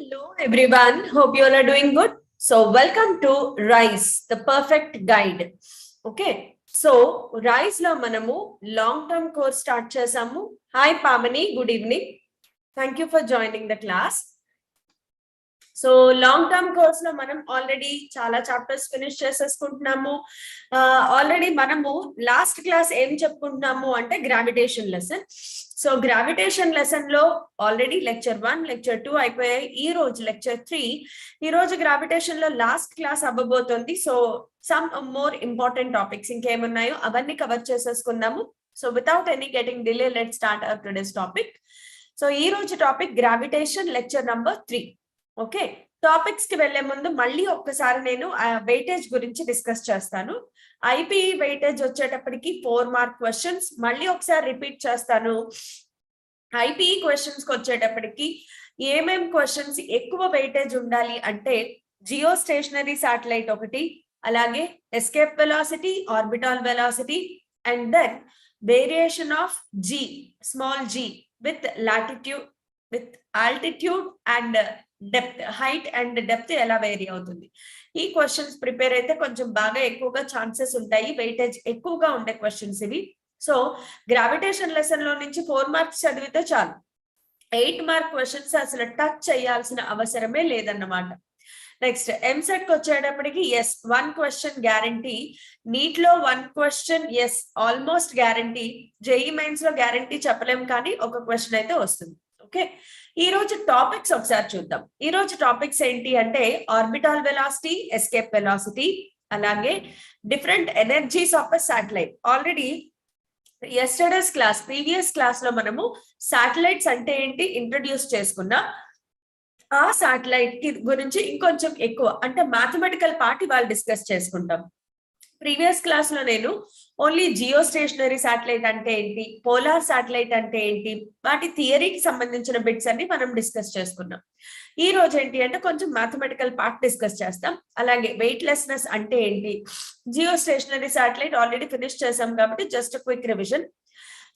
Hello everyone, hope you all are doing good. So welcome to RISE, the perfect guide. Okay, so RISE lo manamu long term course start chesamu. Hi Pamani, good evening. Thank you for joining the class. So long term course లో మనం already చాలా chapters finish చేసేసుకుంటున్నాము. Already మనము last class ఏం చెప్పుకుంటున్నాము అంటే gravitation lesson. So gravitation lesson లో already lecture 1, lecture 2 అయిపోయాయి. ఈ రోజు లెక్చర్ 3. ఈ రోజు గ్రావిటేషన్ లో లాస్ట్ క్లాస్ అవ్వబోతోంది. So some more important topics ఇంకేమున్నాయో అవన్నీ కవర్ చేసేసుకుందాము. So without any getting delay let start our today's topic. So ఈ రోజు topic gravitation lecture number 3. Okay, topics కి వెళ్లే ముందు మళ్ళీ ఒక్కసారి నేను వెయిటేజ్ గురించి డిస్కస్ చేస్తాను. ఐపీఈ వెయిటేజ్ వచ్చేటప్పటికి 4 మార్క్ క్వశ్చన్స్. మళ్ళీ ఒకసారి రిపీట్ చేస్తాను. ఐపీఈ క్వశ్చన్స్ కి వచ్చేటప్పటికి ఏమేం క్వశ్చన్స్ ఎక్కువ వెయిటేజ్ ఉండాలి అంటే జియో స్టేషనరీ శాటిలైట్ ఒకటి, అలాగే escape velocity, orbital velocity, and then variation of g, small g with latitude, with altitude and depth, height and depth ఎలా వేరీ అవుతుంది. ఈ క్వశ్చన్స్ ప్రిపేర్ అయితే కొంచెం బాగా ఎక్కువగా ఛాన్సెస్ ఉంటాయి, వెయిటేజ్ ఎక్కువగా ఉండే క్వశ్చన్స్ ఇవి. సో గ్రావిటేషన్ లెసన్ లో నుంచి 4 మార్క్స్ చదివితే చాలు. 8 మార్క్ క్వశ్చన్స్ అసలు టచ్ చేయాల్సిన అవసరమే లేదన్నమాట. నెక్స్ట్ ఎంసెట్ కి వచ్చేటప్పటికి ఎస్ 1 క్వశ్చన్ గ్యారంటీ, నీట్ లో 1 question is almost guarantee, JEE mains లో గ్యారంటీ చెప్పలేం కానీ ఒక క్వశ్చన్ అయితే వస్తుంది. ఓకే, ఈ రోజు టాపిక్స్ ఒకసారి చూద్దాం. ఈ రోజు టాపిక్స్ ఏంటి అంటే ఆర్బిటాల్ వెలాసిటీ, ఎస్కేప్ వెలాసిటీ, అలాగే different energies of a satellite. Already yesterday's class, previous class లో మనము శాటిలైట్స్ అంటే ఏంటి ఇంట్రడ్యూస్ చేసుకున్నాం. ఆ శాటిలైట్ కి గురించి ఇంకొంచెం ఎక్కువ అంటే మ్యాథమెటికల్ పార్ట్ ఇవాళ డిస్కస్ చేసుకుంటాం. ప్రీవియస్ క్లాస్ లో నేను ఓన్లీ జియో స్టేషనరీ శాటిలైట్ అంటే ఏంటి, పోలార్ శాటిలైట్ అంటే ఏంటి, వాటి థియరీకి సంబంధించిన బిట్స్ అన్ని మనం డిస్కస్ చేసుకున్నాం. ఈ రోజు ఏంటి అంటే కొంచెం మ్యాథమెటికల్ పార్ట్ డిస్కస్ చేస్తాం. అలాగే వెయిట్లెస్నెస్ అంటే ఏంటి, geostationary satellite already finish చేసాం కాబట్టి జస్ట్ క్విక్ రివిజన్.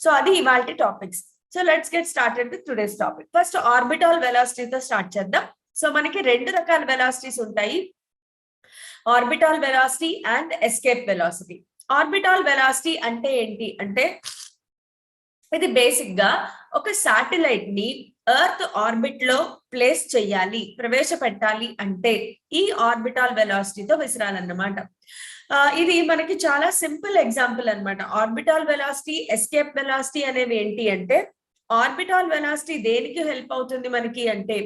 సో అది ఇవాల్టి టాపిక్స్. So let's get started with today's topic. First orbital వెలాసిటీతో స్టార్ట్ చేద్దాం. సో మనకి 2 రకాల వెలాసిటీస్ ఉంటాయి, orbital velocity and escape velocity. Orbital velocity అంటే ఏంటి అంటే ఇది బేసిక్ గా ఒక శాటిలైట్ ని ఎర్త్ ఆర్బిట్ లో ప్లేస్ చేయాలి, ప్రవేశపెట్టాలి అంటే ఈ ఆర్బిటాల్ వెలాసిటీతో విసిరాలన్నమాట. ఇది మనకి చాలా సింపుల్ ఎగ్జాంపుల్ అన్నమాట. ఆర్బిటాల్ వెలాసిటీ, ఎస్కేప్ వెలాసిటీ అనేవి ఏంటి అంటే ఆర్బిటాల్ వెలాసిటీ దేనికి హెల్ప్ అవుతుంది మనకి అంటే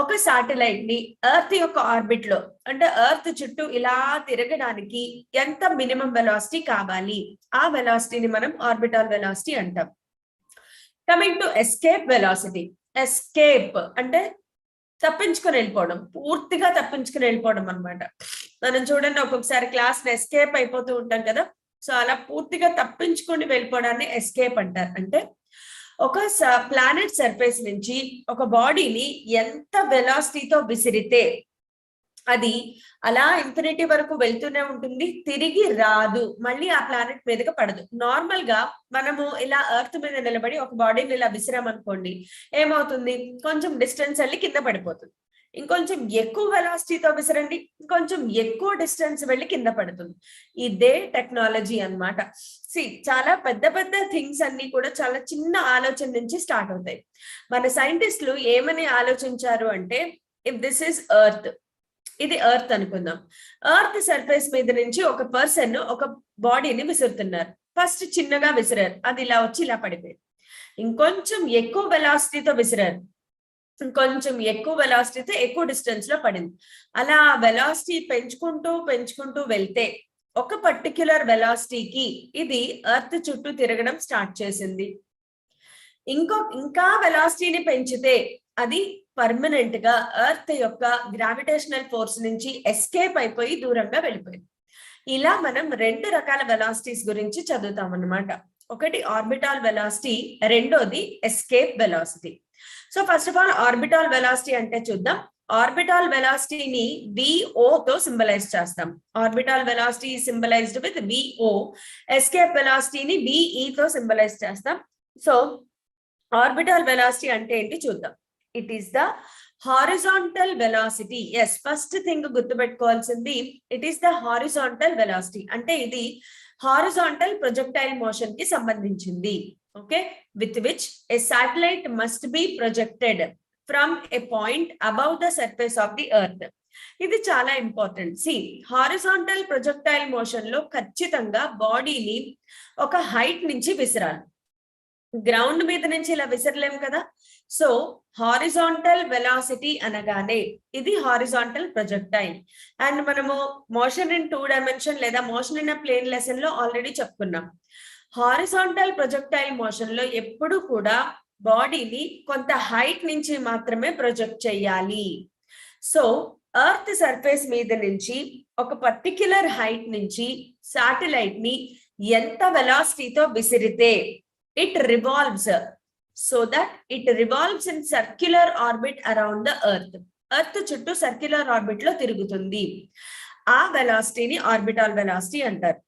ఒక శాటిలైట్ ని ఎర్త్ యొక్క ఆర్బిట్ లో అంటే ఎర్త్ చుట్టూ ఇలా తిరగడానికి ఎంత మినిమం వెలాసిటీ కావాలి, ఆ వెలాసిటీని మనం ఆర్బిటాల్ వెలాసిటీ అంటాం. Coming to escape velocity. Escape అంటే తప్పించుకుని వెళ్ళిపోవడం, పూర్తిగా తప్పించుకుని వెళ్ళిపోవడం అనమాట. మనం చూడండి ఒక్కొక్కసారి క్లాస్ ఎస్కేప్ అయిపోతూ ఉంటాం కదా, సో అలా పూర్తిగా తప్పించుకొని వెళ్ళిపోవడాన్ని ఎస్కేప్ అంటారు. అంటే ఒక ప్లానెట్ సర్ఫేస్ నుంచి ఒక బాడీని ఎంత వెలాసిటీతో విసిరితే అది అలా ఇన్ఫినిటీ వరకు వెళ్తూనే ఉంటుంది, తిరిగి రాదు, మళ్ళీ ఆ ప్లానెట్ మీదకి పడదు. నార్మల్ గా మనము ఇలా ఎర్త్ మీద నిలబడి ఒక బాడీని ఇలా విసిరామనుకోండి, ఏమవుతుంది, కొంచెం డిస్టెన్స్ వెళ్ళి కింద పడిపోతుంది. ఇంకొంచెం ఎక్కువ వెలాసిటీతో విసిరండి, ఇంకొంచెం ఎక్కువ డిస్టెన్స్ వెళ్ళి కింద పడుతుంది. ఇదే టెక్నాలజీ అన్నమాట. చాలా పెద్ద పెద్ద థింగ్స్ అన్ని కూడా చాలా చిన్న ఆలోచన నుంచి స్టార్ట్ అవుతాయి. మన సైంటిస్టులు ఏమని ఆలోచించారు అంటే ఇఫ్ దిస్ ఇస్ ఎర్త్, ఇది ఎర్త్ అనుకుందాం, ఎర్త్ సర్ఫేస్ మీద నుంచి ఒక పర్సన్ ఒక బాడీని విసురుతున్నారు. ఫస్ట్ చిన్నగా విసిరారు, అది ఇలా వచ్చి ఇలా పడిపోయింది. ఇంకొంచెం ఎక్కువ వెలాసిటీతో విసిరారు, ఇంకొంచెం ఎక్కువ వెలాసిటీతో ఎక్కువ డిస్టెన్స్ లో పడింది. అలా వెలాసిటీ పెంచుకుంటూ పెంచుకుంటూ వెళ్తే ఒక పర్టిక్యులర్ వెలాసిటీకి ఇది ఎర్త్ చుట్టూ తిరగడం స్టార్ట్ చేసింది. ఇంకా వెలాసిటీని పెంచితే అది పర్మనెంట్ గా ఎర్త్ యొక్క గ్రావిటేషనల్ ఫోర్స్ నుంచి ఎస్కేప్ అయిపోయి దూరంగా వెళ్ళిపోయింది. ఇలా మనం 2 రకాల వెలాసిటీస్ గురించి చదువుతాం అన్నమాట. ఒకటి ఆర్బిటాల్ వెలాసిటీ, రెండోది escape velocity. So first of all orbital velocity అంటే చూద్దాం. ఆర్బిటాల్ వెలాసిటీని VO తో సింబలైజ్ చేస్తాం. Orbital velocity symbolized with VO. Escape వెలాసిటీని VE తో సింబలైజ్ చేస్తాం. సో ఆర్బిటాల్ వెలాసిటీ అంటే ఏంటి చూద్దాం. It is the horizontal velocity, as first thing గుర్తుపెట్టుకోవాల్సింది, it is the horizontal velocity, అంటే ఇది హారిజాంటల్ ప్రొజెక్టైల్ మోషన్ కి సంబంధించింది. Okay, with which a satellite must be projected from A point above the surface of the earth. ఇది చాలా important. C, horizontal projectile motion లో ఖచ్చితంగా బాడీని ఒక హైట్ నుంచి విసిరాలి. గ్రౌండ్ మీద నుంచి ఇలా విసరలేం కదా. సో హారిజాంటల్ వెలాసిటీ అనగానే ఇది హారిజాంటల్ ప్రొజెక్టైల్. అండ్ మనము మోషన్ ఇన్ 2 డైమెన్షన్ లేదా మోషన్ ఇన్ ప్లేన్ లెసన్ లో ఆల్రెడీ చెప్పుకున్నాం. హారిజాంటల్ ప్రొజెక్టైల్ మోషన్ లో ఎప్పుడు కూడా బాడీని కొంత హైట్ నుంచి మాత్రమే ప్రొజెక్ట్ చేయాలి. సో ఎర్త్ సర్ఫేస్ మీద నుంచి ఒక పర్టిక్యులర్ హైట్ నుంచి శాటిలైట్ ని ఎంత వెలాసిటీతో విసిరితే it revolves, so that it revolves in circular orbit around the earth. Earth చుట్టూ సర్క్యులర్ ఆర్బిట్ లో తిరుగుతుంది. ఆ వెలాసిటీని ఆర్బిటాల్ వెలాసిటీ అంటారు.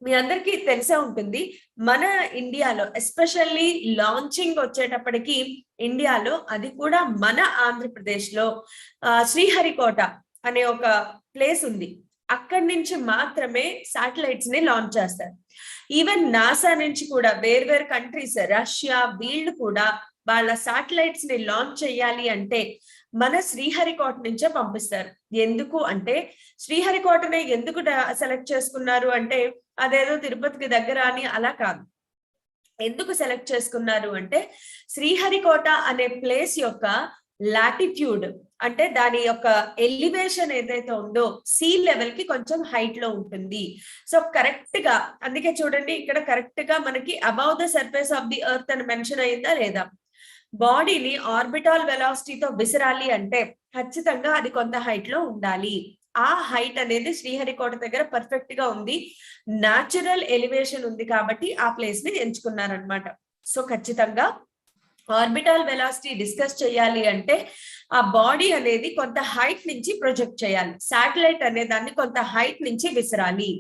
మీ అందరికీ తెలిసే ఉంటుంది, మన ఇండియాలో ఎస్పెషల్లీ లాంచింగ్ వచ్చేటప్పటికి ఇండియాలో, అది కూడా మన ఆంధ్రప్రదేశ్ లో శ్రీహరికోట అనే ఒక ప్లేస్ ఉంది. అక్కడి నుంచి మాత్రమే శాటిలైట్స్ ని లాంచ్ చేస్తారు. ఈవెన్ నాసా నుంచి కూడా వేర్వేరు కంట్రీస్, రష్యా, వీళ్ళు కూడా వాళ్ళ శాటిలైట్స్ ని లాంచ్ చేయాలి అంటే మన శ్రీహరికోట నుంచే పంపిస్తారు. ఎందుకు అంటే, శ్రీహరికోటనే ఎందుకు సెలెక్ట్ చేసుకున్నారు అంటే, అదేదో తిరుపతికి దగ్గర అని అలా కాదు. ఎందుకు సెలెక్ట్ చేసుకున్నారు అంటే, శ్రీహరికోట అనే ప్లేస్ యొక్క లాటిట్యూడ్, అంటే దాని యొక్క ఎలివేషన్ ఏదైతే ఉందో సీ లెవెల్ కి కొంచెం హైట్ లో ఉంటుంది. సో కరెక్ట్ గా, అందుకే చూడండి ఇక్కడ కరెక్ట్ గా మనకి above the surface of the earth అని మెన్షన్ అయిందా లేదా. బాడీని ఆర్బిటాల్ వెలాసిటీతో విసిరాలి అంటే ఖచ్చితంగా అది కొంత హైట్ లో ఉండాలి. ఆ హైట్ అనేది శ్రీహరికోట దగ్గర పర్ఫెక్ట్ గా ఉంది. న్యాచురల్ ఎలివేషన్ ఉంది కాబట్టి ఆ ప్లేస్ ని ఎంచుకున్నారనమాట. సో ఖచ్చితంగా ఆర్బిటాల్ వెలాసిటీ డిస్కస్ చేయాలి అంటే ఆ బాడీ అనేది కొంత హైట్ నుంచి ప్రొజెక్ట్ చేయాలి. శాటిలైట్ అనే దాన్ని కొంత హైట్ నుంచి విసిరాలి.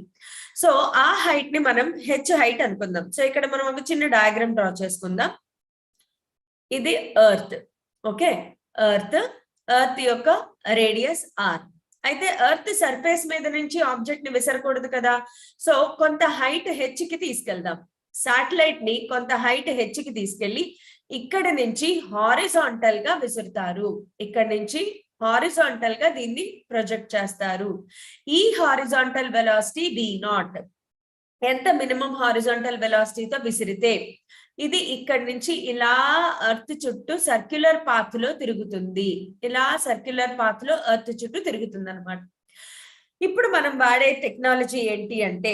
సో ఆ హైట్ ని మనం హెచ్ హైట్ అనుకుందాం. సో ఇక్కడ మనం ఒక చిన్న డయాగ్రామ్ డ్రా చేసుకుందాం. ఇది ఎర్త్. ఓకే, ఎర్త్ యొక్క రేడియస్ ఆర్. అయితే ఎర్త్ సర్ఫేస్ మీద నుంచి ఆబ్జెక్ట్ ని విసరకూడదు కదా. సో కొంత హైట్ హెచ్ కి తీసుకెళ్దాం. శాటిలైట్ ని కొంత హైట్ హెచ్ కి తీసుకెళ్లి ఇక్కడ నుంచి హారిజాంటల్ గా విసురుతారు. ఇక్కడ నుంచి హారిజాంటల్ గా దీన్ని ప్రొజెక్ట్ చేస్తారు. ఈ హారిజాంటల్ వెలాసిటీ V0. ఎంత మినిమం హారిజాంటల్ వెలాసిటీతో విసిరితే ఇది ఇక్కడ నుంచి ఇలా ఎర్త్ చుట్టూ సర్క్యులర్ పాత్ లో తిరుగుతుంది. ఇలా సర్క్యులర్ పాత్ లో ఎర్త్ చుట్టూ తిరుగుతుంది అనమాట. ఇప్పుడు మనం వాడే టెక్నాలజీ ఏంటి అంటే,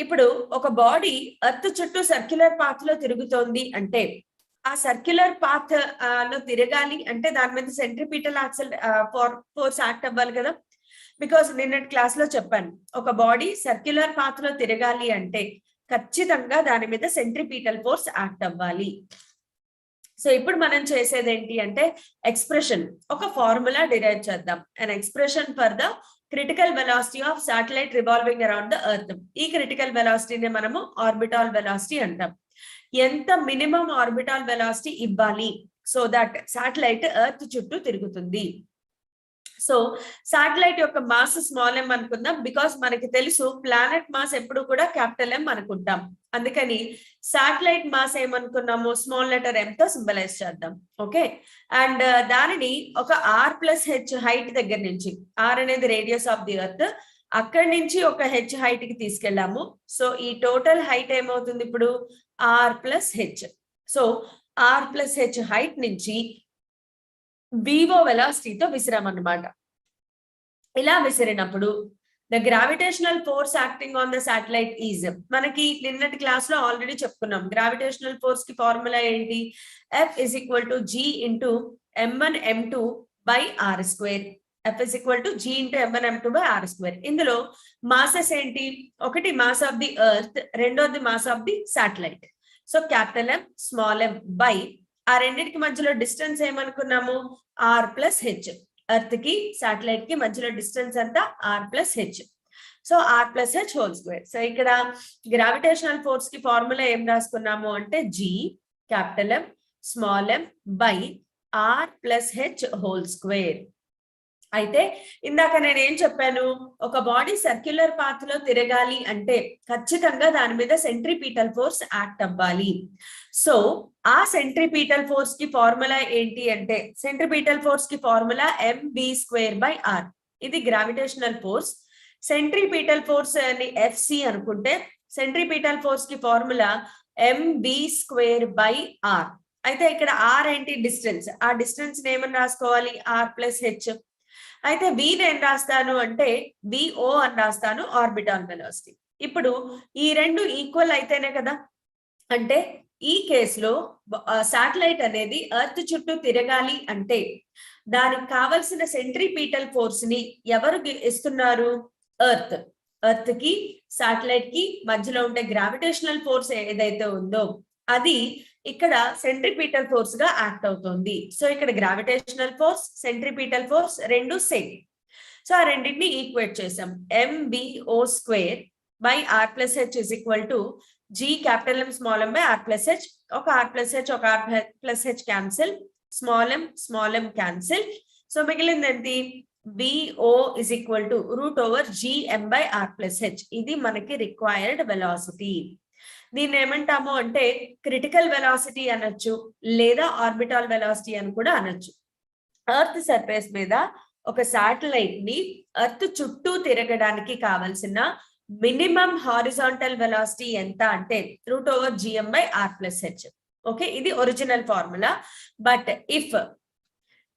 ఇప్పుడు ఒక బాడీ ఎర్త్ చుట్టూ సర్క్యులర్ పాత్ లో తిరుగుతోంది అంటే, ఆ సర్క్యులర్ పాత్ లో తిరగాలి అంటే దాని మీద సెంట్రిపిటల్ యాక్సెల్ ఫోర్స్ యాక్ట్ అవ్వాలి కదా. బికాస్ నిన్నటి క్లాస్ లో చెప్పాను, ఒక బాడీ సర్క్యులర్ పాత్ లో తిరగాలి అంటే ఖచ్చితంగా దాని మీద సెంట్రిపిటల్ ఫోర్స్ యాక్ట్ అవ్వాలి. సో ఇప్పుడు మనం చేసేది ఏంటి అంటే, ఎక్స్ప్రెషన్, ఒక ఫార్ములా డిరైవ్ చేద్దాం. an expression for the critical velocity of satellite revolving around the earth. ఈ క్రిటికల్ వెలాసిటీని మనము ఆర్బిటాల్ వెలాసిటీ అంటాం. ఎంత మినిమం ఆర్బిటాల్ వెలాసిటీ ఇవ్వాలి సో దట్ శాటిలైట్ ఎర్త్ చుట్టూ తిరుగుతుంది. సో శాటిలైట్ యొక్క మాస్ స్మాల్ m అనుకుందాం. బికాస్ మనకి తెలుసు ప్లానెట్ మాస్ ఎప్పుడు కూడా క్యాపిటల్ M అనుకుంటాం. అందుకని శాటిలైట్ మాస్ ఏమనుకున్నాము, స్మాల్ లెటర్ m తో సింబలైజ్ చేద్దాం. ఓకే, అండ్ దానిని ఒక r+h హైట్ దగ్గర నుంచి, r అనేది రేడియస్ ఆఫ్ ది ఎర్త్, అక్కడి నుంచి ఒక h హైట్ కి తీసుకెళ్ళాము. సో ఈ టోటల్ హైట్ ఏమవుతుంది ఇప్పుడు r+h. సో r+h హైట్ నుంచి వివో వెలాసిటీతో విసిరామన్నమాట. ఇలా విసిరినప్పుడు the gravitational force acting on the satellite is, మనకి నిన్నటి క్లాస్ లో ఆల్రెడీ చెప్పుకున్నాం. గ్రావిటేషనల్ ఫోర్స్ కి ఫార్ములా ఏంటి, F = G × M1m2/r². F = G × M1m2/r². ఇందులో మాసెస్ ఏంటి, ఒకటి మాస్ ఆఫ్ ది ఎర్త్, రెండోది mass of the satellite. So capital M small m by ఆ రెండింటికి మధ్యలో డిస్టెన్స్ ఏమనుకున్నాము r+h. ఎర్త్ కి శాటిలైట్ కి మధ్యలో డిస్టెన్స్ అంతా r+h. So r+h హోల్². సో ఇక్కడ గ్రావిటేషనల్ ఫోర్స్ కి ఫార్ములా ఏం రాసుకున్నాము అంటే G, capital M, small m by r plus h whole square. అయితే ఇందాక నేను ఏం చెప్పాను, ఒక బాడీ సర్క్యులర్ పాత్ లో తిరగాలి అంటే ఖచ్చితంగా దాని మీద సెంట్రిపీటల్ ఫోర్స్ యాక్ట్ అవ్వాలి. సో ఆ సెంట్రిపీటల్ ఫోర్స్ కి ఫార్ములా ఏంటి అంటే, సెంట్రిపీటల్ ఫోర్స్ కి ఫార్ములా mv²/r. ఇది గ్రావిటేషనల్ ఫోర్స్. సెంట్రిపీటల్ ఫోర్స్ అని ఎఫ్సి అనుకుంటే, సెంట్రిపీటల్ ఫోర్స్ కి ఫార్ములా mv²/r. అయితే ఇక్కడ ఆర్ ఏంటి, డిస్టెన్స్. ఆ డిస్టెన్స్ ఏమని రాసుకోవాలి, r plus h. అయితే v నేను రాస్తాను అంటే VO అని రాస్తాను, ఆర్బిటాల్ వెలాసిటీ. ఇప్పుడు ఈ రెండు ఈక్వల్ అయితేనే కదా, అంటే ఈ కేసులో శాటిలైట్ అనేది ఎర్త్ చుట్టూ తిరగాలి అంటే దానికి కావలసిన సెంట్రిపీటల్ ఫోర్స్ ని ఎవరు ఇస్తున్నారు, ఎర్త్ కి శాటిలైట్ కి మధ్యలో ఉండే గ్రావిటేషనల్ ఫోర్స్ ఏదైతే ఉందో అది ఇక్కడ సెంట్రిపీటల్ ఫోర్స్ గా యాక్ట్ అవుతుంది. సో ఇక్కడ గ్రావిటేషనల్ ఫోర్స్, సెంట్రిపీటల్ ఫోర్స్ రెండు సేమ్. సో ఆ రెండింటిని ఈక్వేట్ చేసాం. mvo²/r plus h is equal to g capital M small m by r plus h. ఒక r plus h ఒక r plus h cancel, small m cancel. So మిగిలింది ఏంటి, VO is equal to √gm/r plus h. ఇది మనకి required velocity. దీన్ని ఏమంటాము అంటే critical velocity అనొచ్చు, లేదా ఆర్బిటాల్ వెలాసిటీ అని కూడా అనొచ్చు. ఎర్త్ సర్ఫేస్ మీద ఒక శాటిలైట్ ని ఎర్త్ చుట్టూ తిరగడానికి కావలసిన మినిమం హారిజాంటల్ వెలాసిటీ ఎంత అంటే √gm/r plus h. ఓకే, ఇది original formula. But if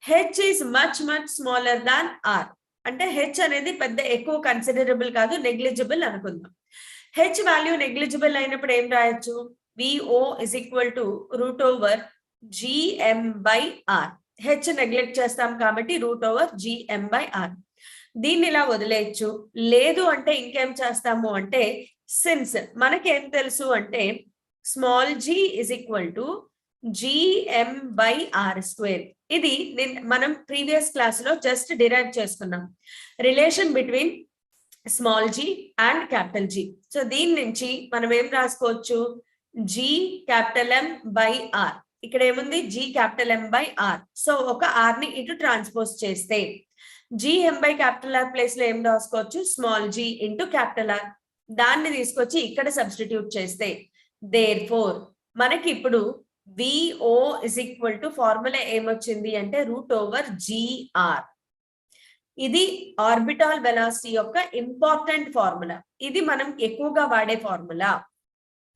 h is much smaller than r, అంటే h అనేది పెద్ద ఎక్కువ కన్సిడరబుల్ కాదు, నెగ్లిజిబుల్ అనుకుందాం. h వాల్యూ నెగ్లిజిబుల్ అయినప్పుడు ఏం రాయొచ్చు, VO is equal to √gm/r. h neglect చేస్తాం కాబట్టి √gm/r. దీన్ని ఇలా వదిలేయచ్చు. లేదు అంటే ఇంకేం చేస్తాము అంటే, సిన్స్ మనకేం తెలుసు అంటే small g is equal to gm/r². ఇది మనం ప్రీవియస్ క్లాస్ లో జస్ట్ డిరైవ్ చేసుకున్నాం, relation between small g and capital G. So దీని నుంచి మనం ఏం రాసుకోవచ్చు, g capital M/r. ఇక్కడ ఏముంది, g capital M/r. సో ఒక r ని ఇటు ట్రాన్స్పోజ్ చేస్తే gm/R ప్లేస్ లో ఏం రాసుకోవచ్చు, small g into capital R. దాన్ని తీసుకొచ్చి ఇక్కడ సబ్స్టిట్యూట్ చేస్తే దేర్ఫోర్ మనకి ఇప్పుడు VO is equal to formula ఏమొచ్చింది అంటే √gr. ఇది ఆర్బిటాల్ వెలాసిటీ యొక్క ఇంపార్టెంట్ ఫార్ములా. ఇది మనం ఎక్కువగా వాడే ఫార్ములా.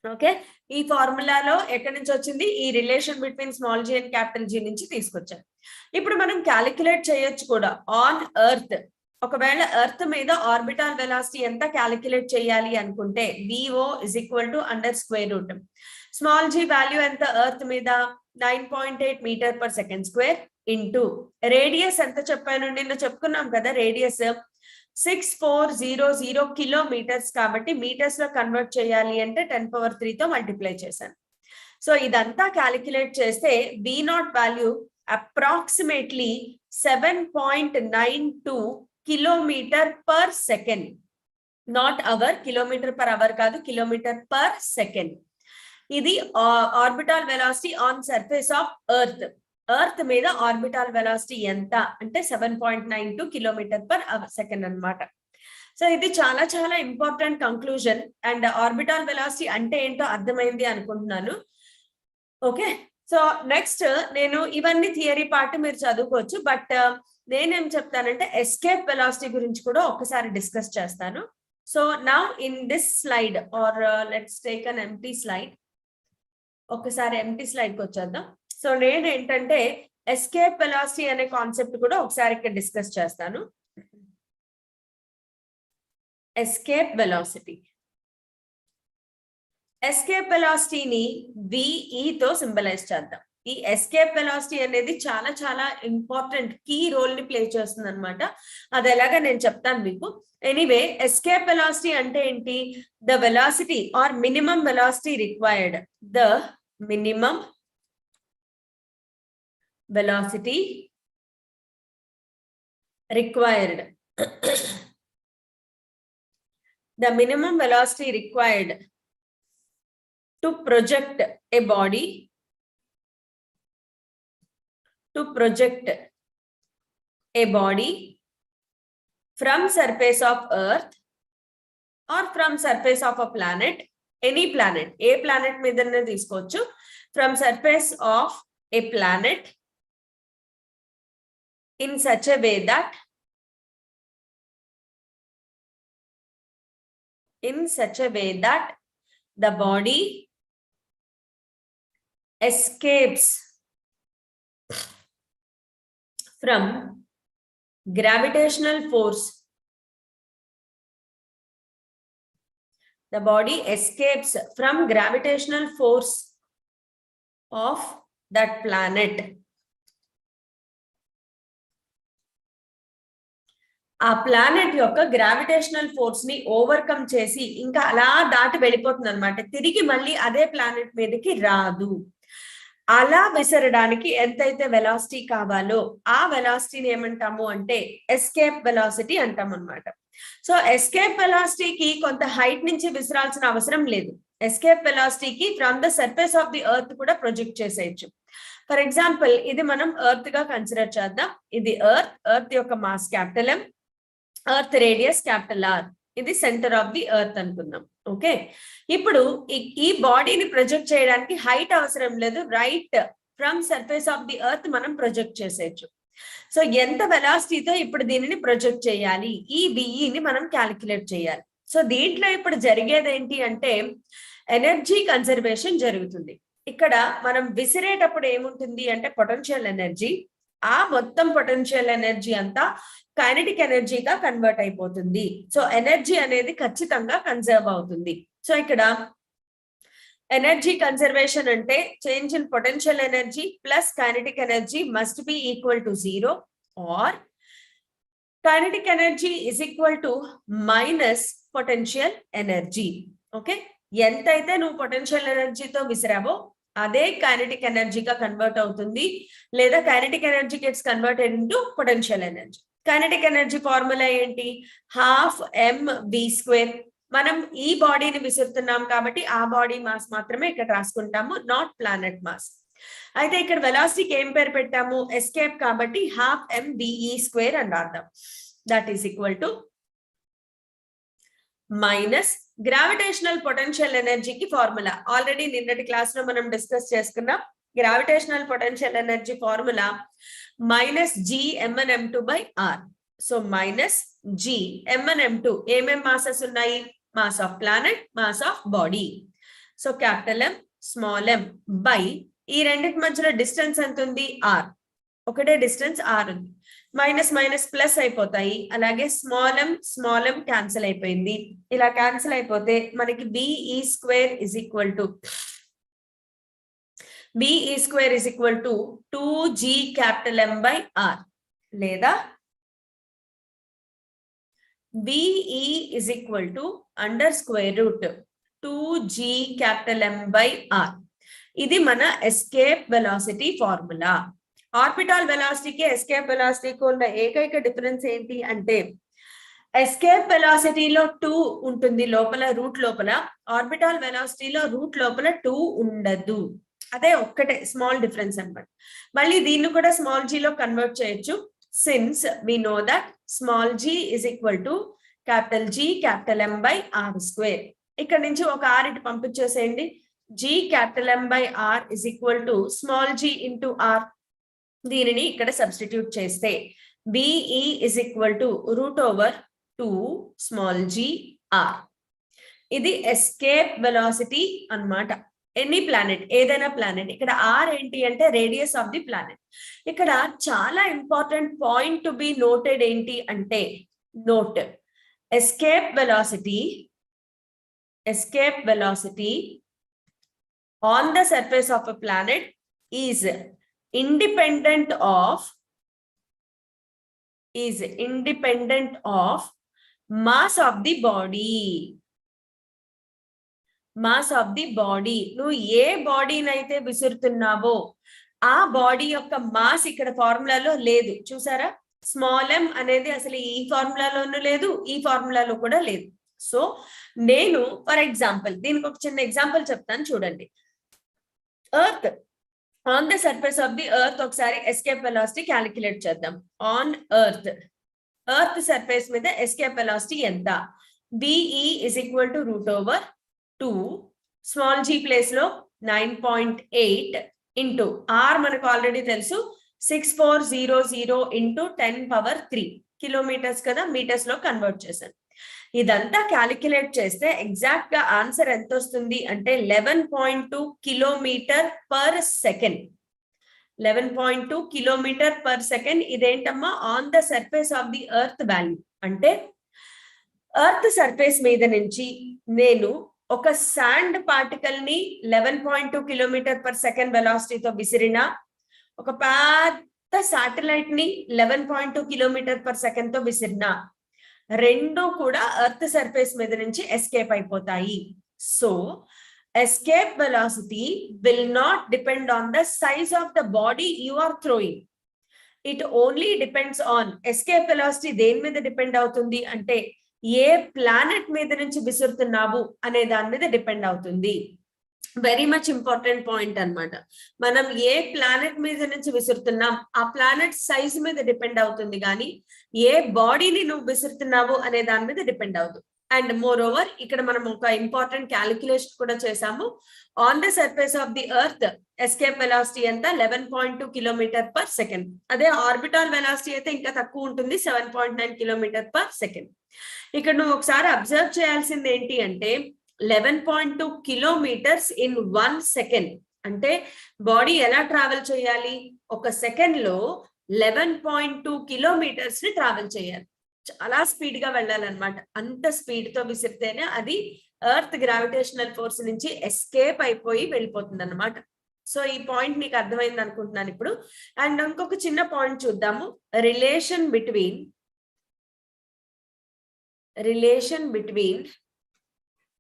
ఓకే, ఈ ఫార్ములాలో ఎక్కడి నుంచి వచ్చింది, ఈ relation between small g and capital G నుంచి తీసుకొచ్చాం. ఇప్పుడు మనం క్యాలిక్యులేట్ చేయొచ్చు కూడా ఆన్ ఎర్త్. ఒకవేళ ఎర్త్ మీద ఆర్బిటాల్ వెలాసిటీ ఎంత క్యాలిక్యులేట్ చేయాలి అనుకుంటే VO is equal to √. Small g value ఎంత ఎర్త్ మీద, 9.8 metre per second square into radius ఎంత చెప్పాను, నిన్న చెప్పుకున్నాం కదా, రేడియస్ 6400 కిలోమీటర్స్ కాబట్టి మీటర్స్ లో కన్వర్ట్ చేయాలి అంటే 10⁻³ తో మల్టిప్లై చేశాను. సో ఇదంతా క్యాలిక్యులేట్ చేస్తే V0 value approximately 7.92 kilometre per second. Not hour, kilometre per hour కాదు, కిలోమీటర్ పర్ సెకండ్. ఇది orbital velocity on surface of earth. Earth మీద ఆర్బిటాల్ వెలాసిటీ ఎంత అంటే 7.92 కిలోమీటర్ పర్ సెకండ్ అన్నమాట. సో ఇది చాలా చాలా important conclusion. And orbital velocity అంటే ఏంటో అర్థమైంది అనుకుంటున్నాను. ఓకే, సో నెక్స్ట్ నేను ఇవన్నీ థియరీ పార్ట్ మీరు చదువుకోవచ్చు, బట్ నేనేం చెప్తానంటే ఎస్కేప్ వెలాసిటీ గురించి కూడా ఒకసారి డిస్కస్ చేస్తాను. So now in this slide are let's take an empty slide. ఒకసారి ఎంప్టీ స్లైడ్కి వచ్చేద్దాం. సో నేను ఏంటంటే ఎస్కేప్ వెలాసిటీ అనే కాన్సెప్ట్ కూడా ఒకసారి ఇక్కడ డిస్కస్ చేస్తాను. ఎస్కేప్ వెలాసిటీ, ఎస్కేప్ వెలాసిటీని VE తో సింబలైజ్ చేద్దాం. ఈ ఎస్కేప్ వెలాసిటీ అనేది చాలా చాలా ఇంపార్టెంట్ కీ రోల్ ని ప్లే చేస్తుంది అనమాట. అది ఎలాగా నేను చెప్తాను మీకు. ఎనీవే, ఎస్కేప్ వెలాసిటీ అంటే ఏంటి, the velocity or minimum velocity required, the minimum velocity required the minimum velocity required to project a body to project a body from surface of earth or from surface of a planet, any planet, a planet మీదనే తీసుకోవచ్చు, from surface of a planet in such a way that the body escapes from gravitational force. The body escapes from gravitational force of that planet. ఆ planet యొక్క gravitational force ని overcome చేసి ఇంకా అలా దాటి వెళ్ళిపోతుంది అనమాట, తిరిగి మళ్ళీ అదే ప్లానెట్ మీదకి రాదు. అలా విసరడానికి ఎంతైతే వెలాసిటీ కావాలో ఆ వెలాసిటీని ఏమంటాము అంటే ఎస్కేప్ వెలాసిటీ అంటాం అనమాట. సో ఎస్కేప్ వెలాసిటీకి కొంత హైట్ నుంచి విసరాల్సిన అవసరం లేదు. ఎస్కేప్ వెలాసిటీకి from the surface of the earth కూడా ప్రొజెక్ట్ చేసేయచ్చు. ఫర్ ఎగ్జాంపుల్ ఇది మనం ఎర్త్ గా కన్సిడర్ చేద్దాం. ఇది ఎర్త్ యొక్క mass capital M, earth radius capital R, ఇది సెంటర్ ఆఫ్ ది ఎర్త్ అనుకుందాం. ఓకే, ఇప్పుడు ఈ బాడీని ప్రొజెక్ట్ చేయడానికి హైట్ అవసరం లేదు, right from surface of the earth మనం ప్రొజెక్ట్ చేసేయచ్చు. సో ఎంత వెలాసిటీతో ఇప్పుడు దీనిని ప్రొజెక్ట్ చేయాలి, ఈ VEని మనం క్యాలిక్యులేట్ చేయాలి. సో దీంట్లో ఇప్పుడు జరిగేది ఏంటి అంటే ఎనర్జీ కన్జర్వేషన్ జరుగుతుంది. ఇక్కడ మనం విసిరేటప్పుడు ఏముంటుంది అంటే పొటెన్షియల్ ఎనర్జీ, ఆ మొత్తం పొటెన్షియల్ ఎనర్జీ అంతా కైనెటిక్ ఎనర్జీగా కన్వర్ట్ అయిపోతుంది. సో ఎనర్జీ అనేది ఖచ్చితంగా కన్జర్వ్ అవుతుంది. సో ఇక్కడ ఎనర్జీ కన్జర్వేషన్ అంటే change in potential energy plus kinetic energy must be equal to 0 or kinetic energy is equal to minus potential energy. Okay, ఎంతైతే నువ్వు పొటెన్షియల్ ఎనర్జీతో విసిరావో అదే కైనెటిక్ ఎనర్జీగా కన్వర్ట్ అవుతుంది, లేదా kinetic energy gets converted into potential energy. Kinetic energy formula ఏంటి? 12 mv². మనం ఈ బాడీని విసురుతున్నాం కాబట్టి ఆ బాడీ మాస్ మాత్రమే ఇక్కడ రాసుకుంటాము, నాట్ ప్లానెట్ మాస్. అయితే ఇక్కడ వెలాసిటీకి ఏం పేరు పెట్టాము? ఎస్కేప్ కాబట్టి 12 mve² అని రాద్దాం. That is equal to minus gravitational potential ఎనర్జీకి ఫార్ములా ఆల్రెడీ నిన్నటి క్లాస్ లో మనం డిస్కస్ చేసుకున్నాం. Gravitational potential energy formula minus G(m1m2/r). So minus G(m1m2). ఏమేం మాసెస్ ఉన్నాయి? Mass of planet, mass of body. So capital M small m by ఈ రెండింటి మధ్యలో డిస్టెన్స్ ఎంత ఉంది? R. ఒకటే డిస్టెన్స్ R ఉంది. మైనస్ మైనస్ ప్లస్ అయిపోతాయి, అలాగే స్మాల్ m క్యాన్సిల్ అయిపోయింది. ఇలా క్యాన్సిల్ అయిపోతే మనకి BE² is equal to 2G(m/r) లేదా BE is equal to √2G(m/r). ఇది మన ఎస్కేప్ వెలాసిటీ ఫార్ములా. ఆర్బిటాల్ వెలాసిటీకి ఎస్కేప్ వెలాసిటీకి ఉన్న ఏకైక డిఫరెన్స్ ఏంటి అంటే ఎస్కేప్ వెలాసిటీలో 2 ఉంటుంది లోపల, రూట్ లోపల. ఆర్బిటాల్ వెలాసిటీలో రూట్ లోపల 2 ఉండదు. అదే ఒక్కటే స్మాల్ డిఫరెన్స్ అన్నమాట. మళ్ళీ దీన్ని కూడా స్మాల్ g లో కన్వర్ట్ చేయొచ్చు, since we know that small g is equal to capital G(m/r²). ఇక్కడ నుంచి ఒక r ఇటు పంపించేసేయండి. G(m/r) is equal to small g into r. దీనిని ఇక్కడ సబ్స్టిట్యూట్ చేస్తే BE is equal to √2 small g r. ఇది ఎస్కేప్ వెలాసిటీ అన్నమాట. ఎనీ ప్లానెట్, ఏదైనా ప్లానెట్. ఇక్కడ R ఏంటి అంటే రేడియస్ ఆఫ్ ది ప్లానెట్. ఇక్కడ చాలా important point to be noted ఏంటి అంటే note escape velocity on the surface of a planet is independent of mass of the body. Mass of the body. నువ్వు ఏ బాడీనైతే విసురుతున్నావో ఆ body యొక్క mass ఇక్కడ ఫార్ములాలో లేదు. చూసారా, స్మాల్ m అనేది అసలు ఈ ఫార్ములాలోనూ లేదు, ఈ ఫార్ములాలో కూడా లేదు. సో నేను ఫర్ ఎగ్జాంపుల్ దీనికి ఒక చిన్న ఎగ్జాంపుల్ చెప్తాను చూడండి. Earth on the surface of the earth ఒకసారి ఎస్కేప్ వెలాసిటీ క్యాలిక్యులేట్ చేద్దాం. ఆన్ ఎర్త్ సర్ఫేస్ మీద ఎస్కేప్ వెలాసిటీ ఎంత? BE is equal to √2 small g place లో 9.8 ఇంటూ ఆర్ మనకు ఆల్రెడీ తెలుసు 6400 ఇంటూ 10⁻³ కిలోమీటర్స్ కదా, మీటర్స్ లో కన్వర్ట్ చేశాను. ఇదంతా క్యాలిక్యులేట్ చేస్తే ఎగ్జాక్ట్ గా ఆన్సర్ ఎంత వస్తుంది అంటే 11.2 kilometre per second. 11.2 kilometre per second. ఇదేంటమ్మా? On the surface of the earth value. అంటే ఎర్త్ సర్ఫేస్ మీద నుంచి నేను ఒక శాండ్ పార్టికల్ ని 11.2 కిలోమీటర్ పర్ సెకండ్ వెలాసిటీతో విసిరినా, ఒక పెద్ద శాటిలైట్ ని 11.2 కిలోమీటర్ పర్ సెకండ్ తో విసిరినా, రెండు కూడా ఎర్త్ సర్ఫేస్ మీద నుంచి ఎస్కేప్ అయిపోతాయి. So escape velocity will not depend on the size of the body you are throwing. It only depends on escape velocity దేని మీద డిపెండ్ అవుతుంది అంటే ఏ ప్లానెట్ మీద నుంచి విసురుతున్నావు అనే దాని మీద డిపెండ్ అవుతుంది. వెరీ మచ్ ఇంపార్టెంట్ పాయింట్ అన్నమాట. మనం ఏ ప్లానెట్ మీద నుంచి విసురుతున్నాం ఆ ప్లానెట్ సైజ్ మీద డిపెండ్ అవుతుంది, కానీ ఏ బాడీని నువ్వు విసురుతున్నావు అనే దాని మీద డిపెండ్ అవుతుంది. అండ్ మోర్ ఓవర్ ఇక్కడ మనం ఒక ఇంపార్టెంట్ క్యాలిక్యులేషన్ కూడా చేసాము. On the surface of the earth escape velocity ఎంత? 11.2 కిలోమీటర్ పర్ సెకండ్. అదే ఆర్బిటాల్ వెలాసిటీ అయితే ఇంకా తక్కువ ఉంటుంది, 7.9 కిలోమీటర్ పర్ సెకండ్. ఇక్కడ నువ్వు ఒకసారి అబ్జర్వ్ చేయాల్సింది ఏంటి అంటే 11.2 కిలోమీటర్స్ ఇన్ 1 సెకండ్. అంటే బాడీ ఎలా ట్రావెల్ చేయాలి? ఒక సెకండ్ లో 11.2 కిలోమీటర్స్ ని ట్రావెల్ చేయాలి. చాలా స్పీడ్ గా వెళ్ళాలన్నమాట. అంత స్పీడ్ తో విసిరితేనే అది ఎర్త్ గ్రావిటేషనల్ ఫోర్స్ నుంచి ఎస్కేప్ అయిపోయి వెళ్ళిపోతుంది అన్నమాట. సో ఈ పాయింట్ నీకు అర్థమైంది అనుకుంటున్నాను ఇప్పుడు. అండ్ ఇంకొక చిన్న పాయింట్ చూద్దాము. Relation between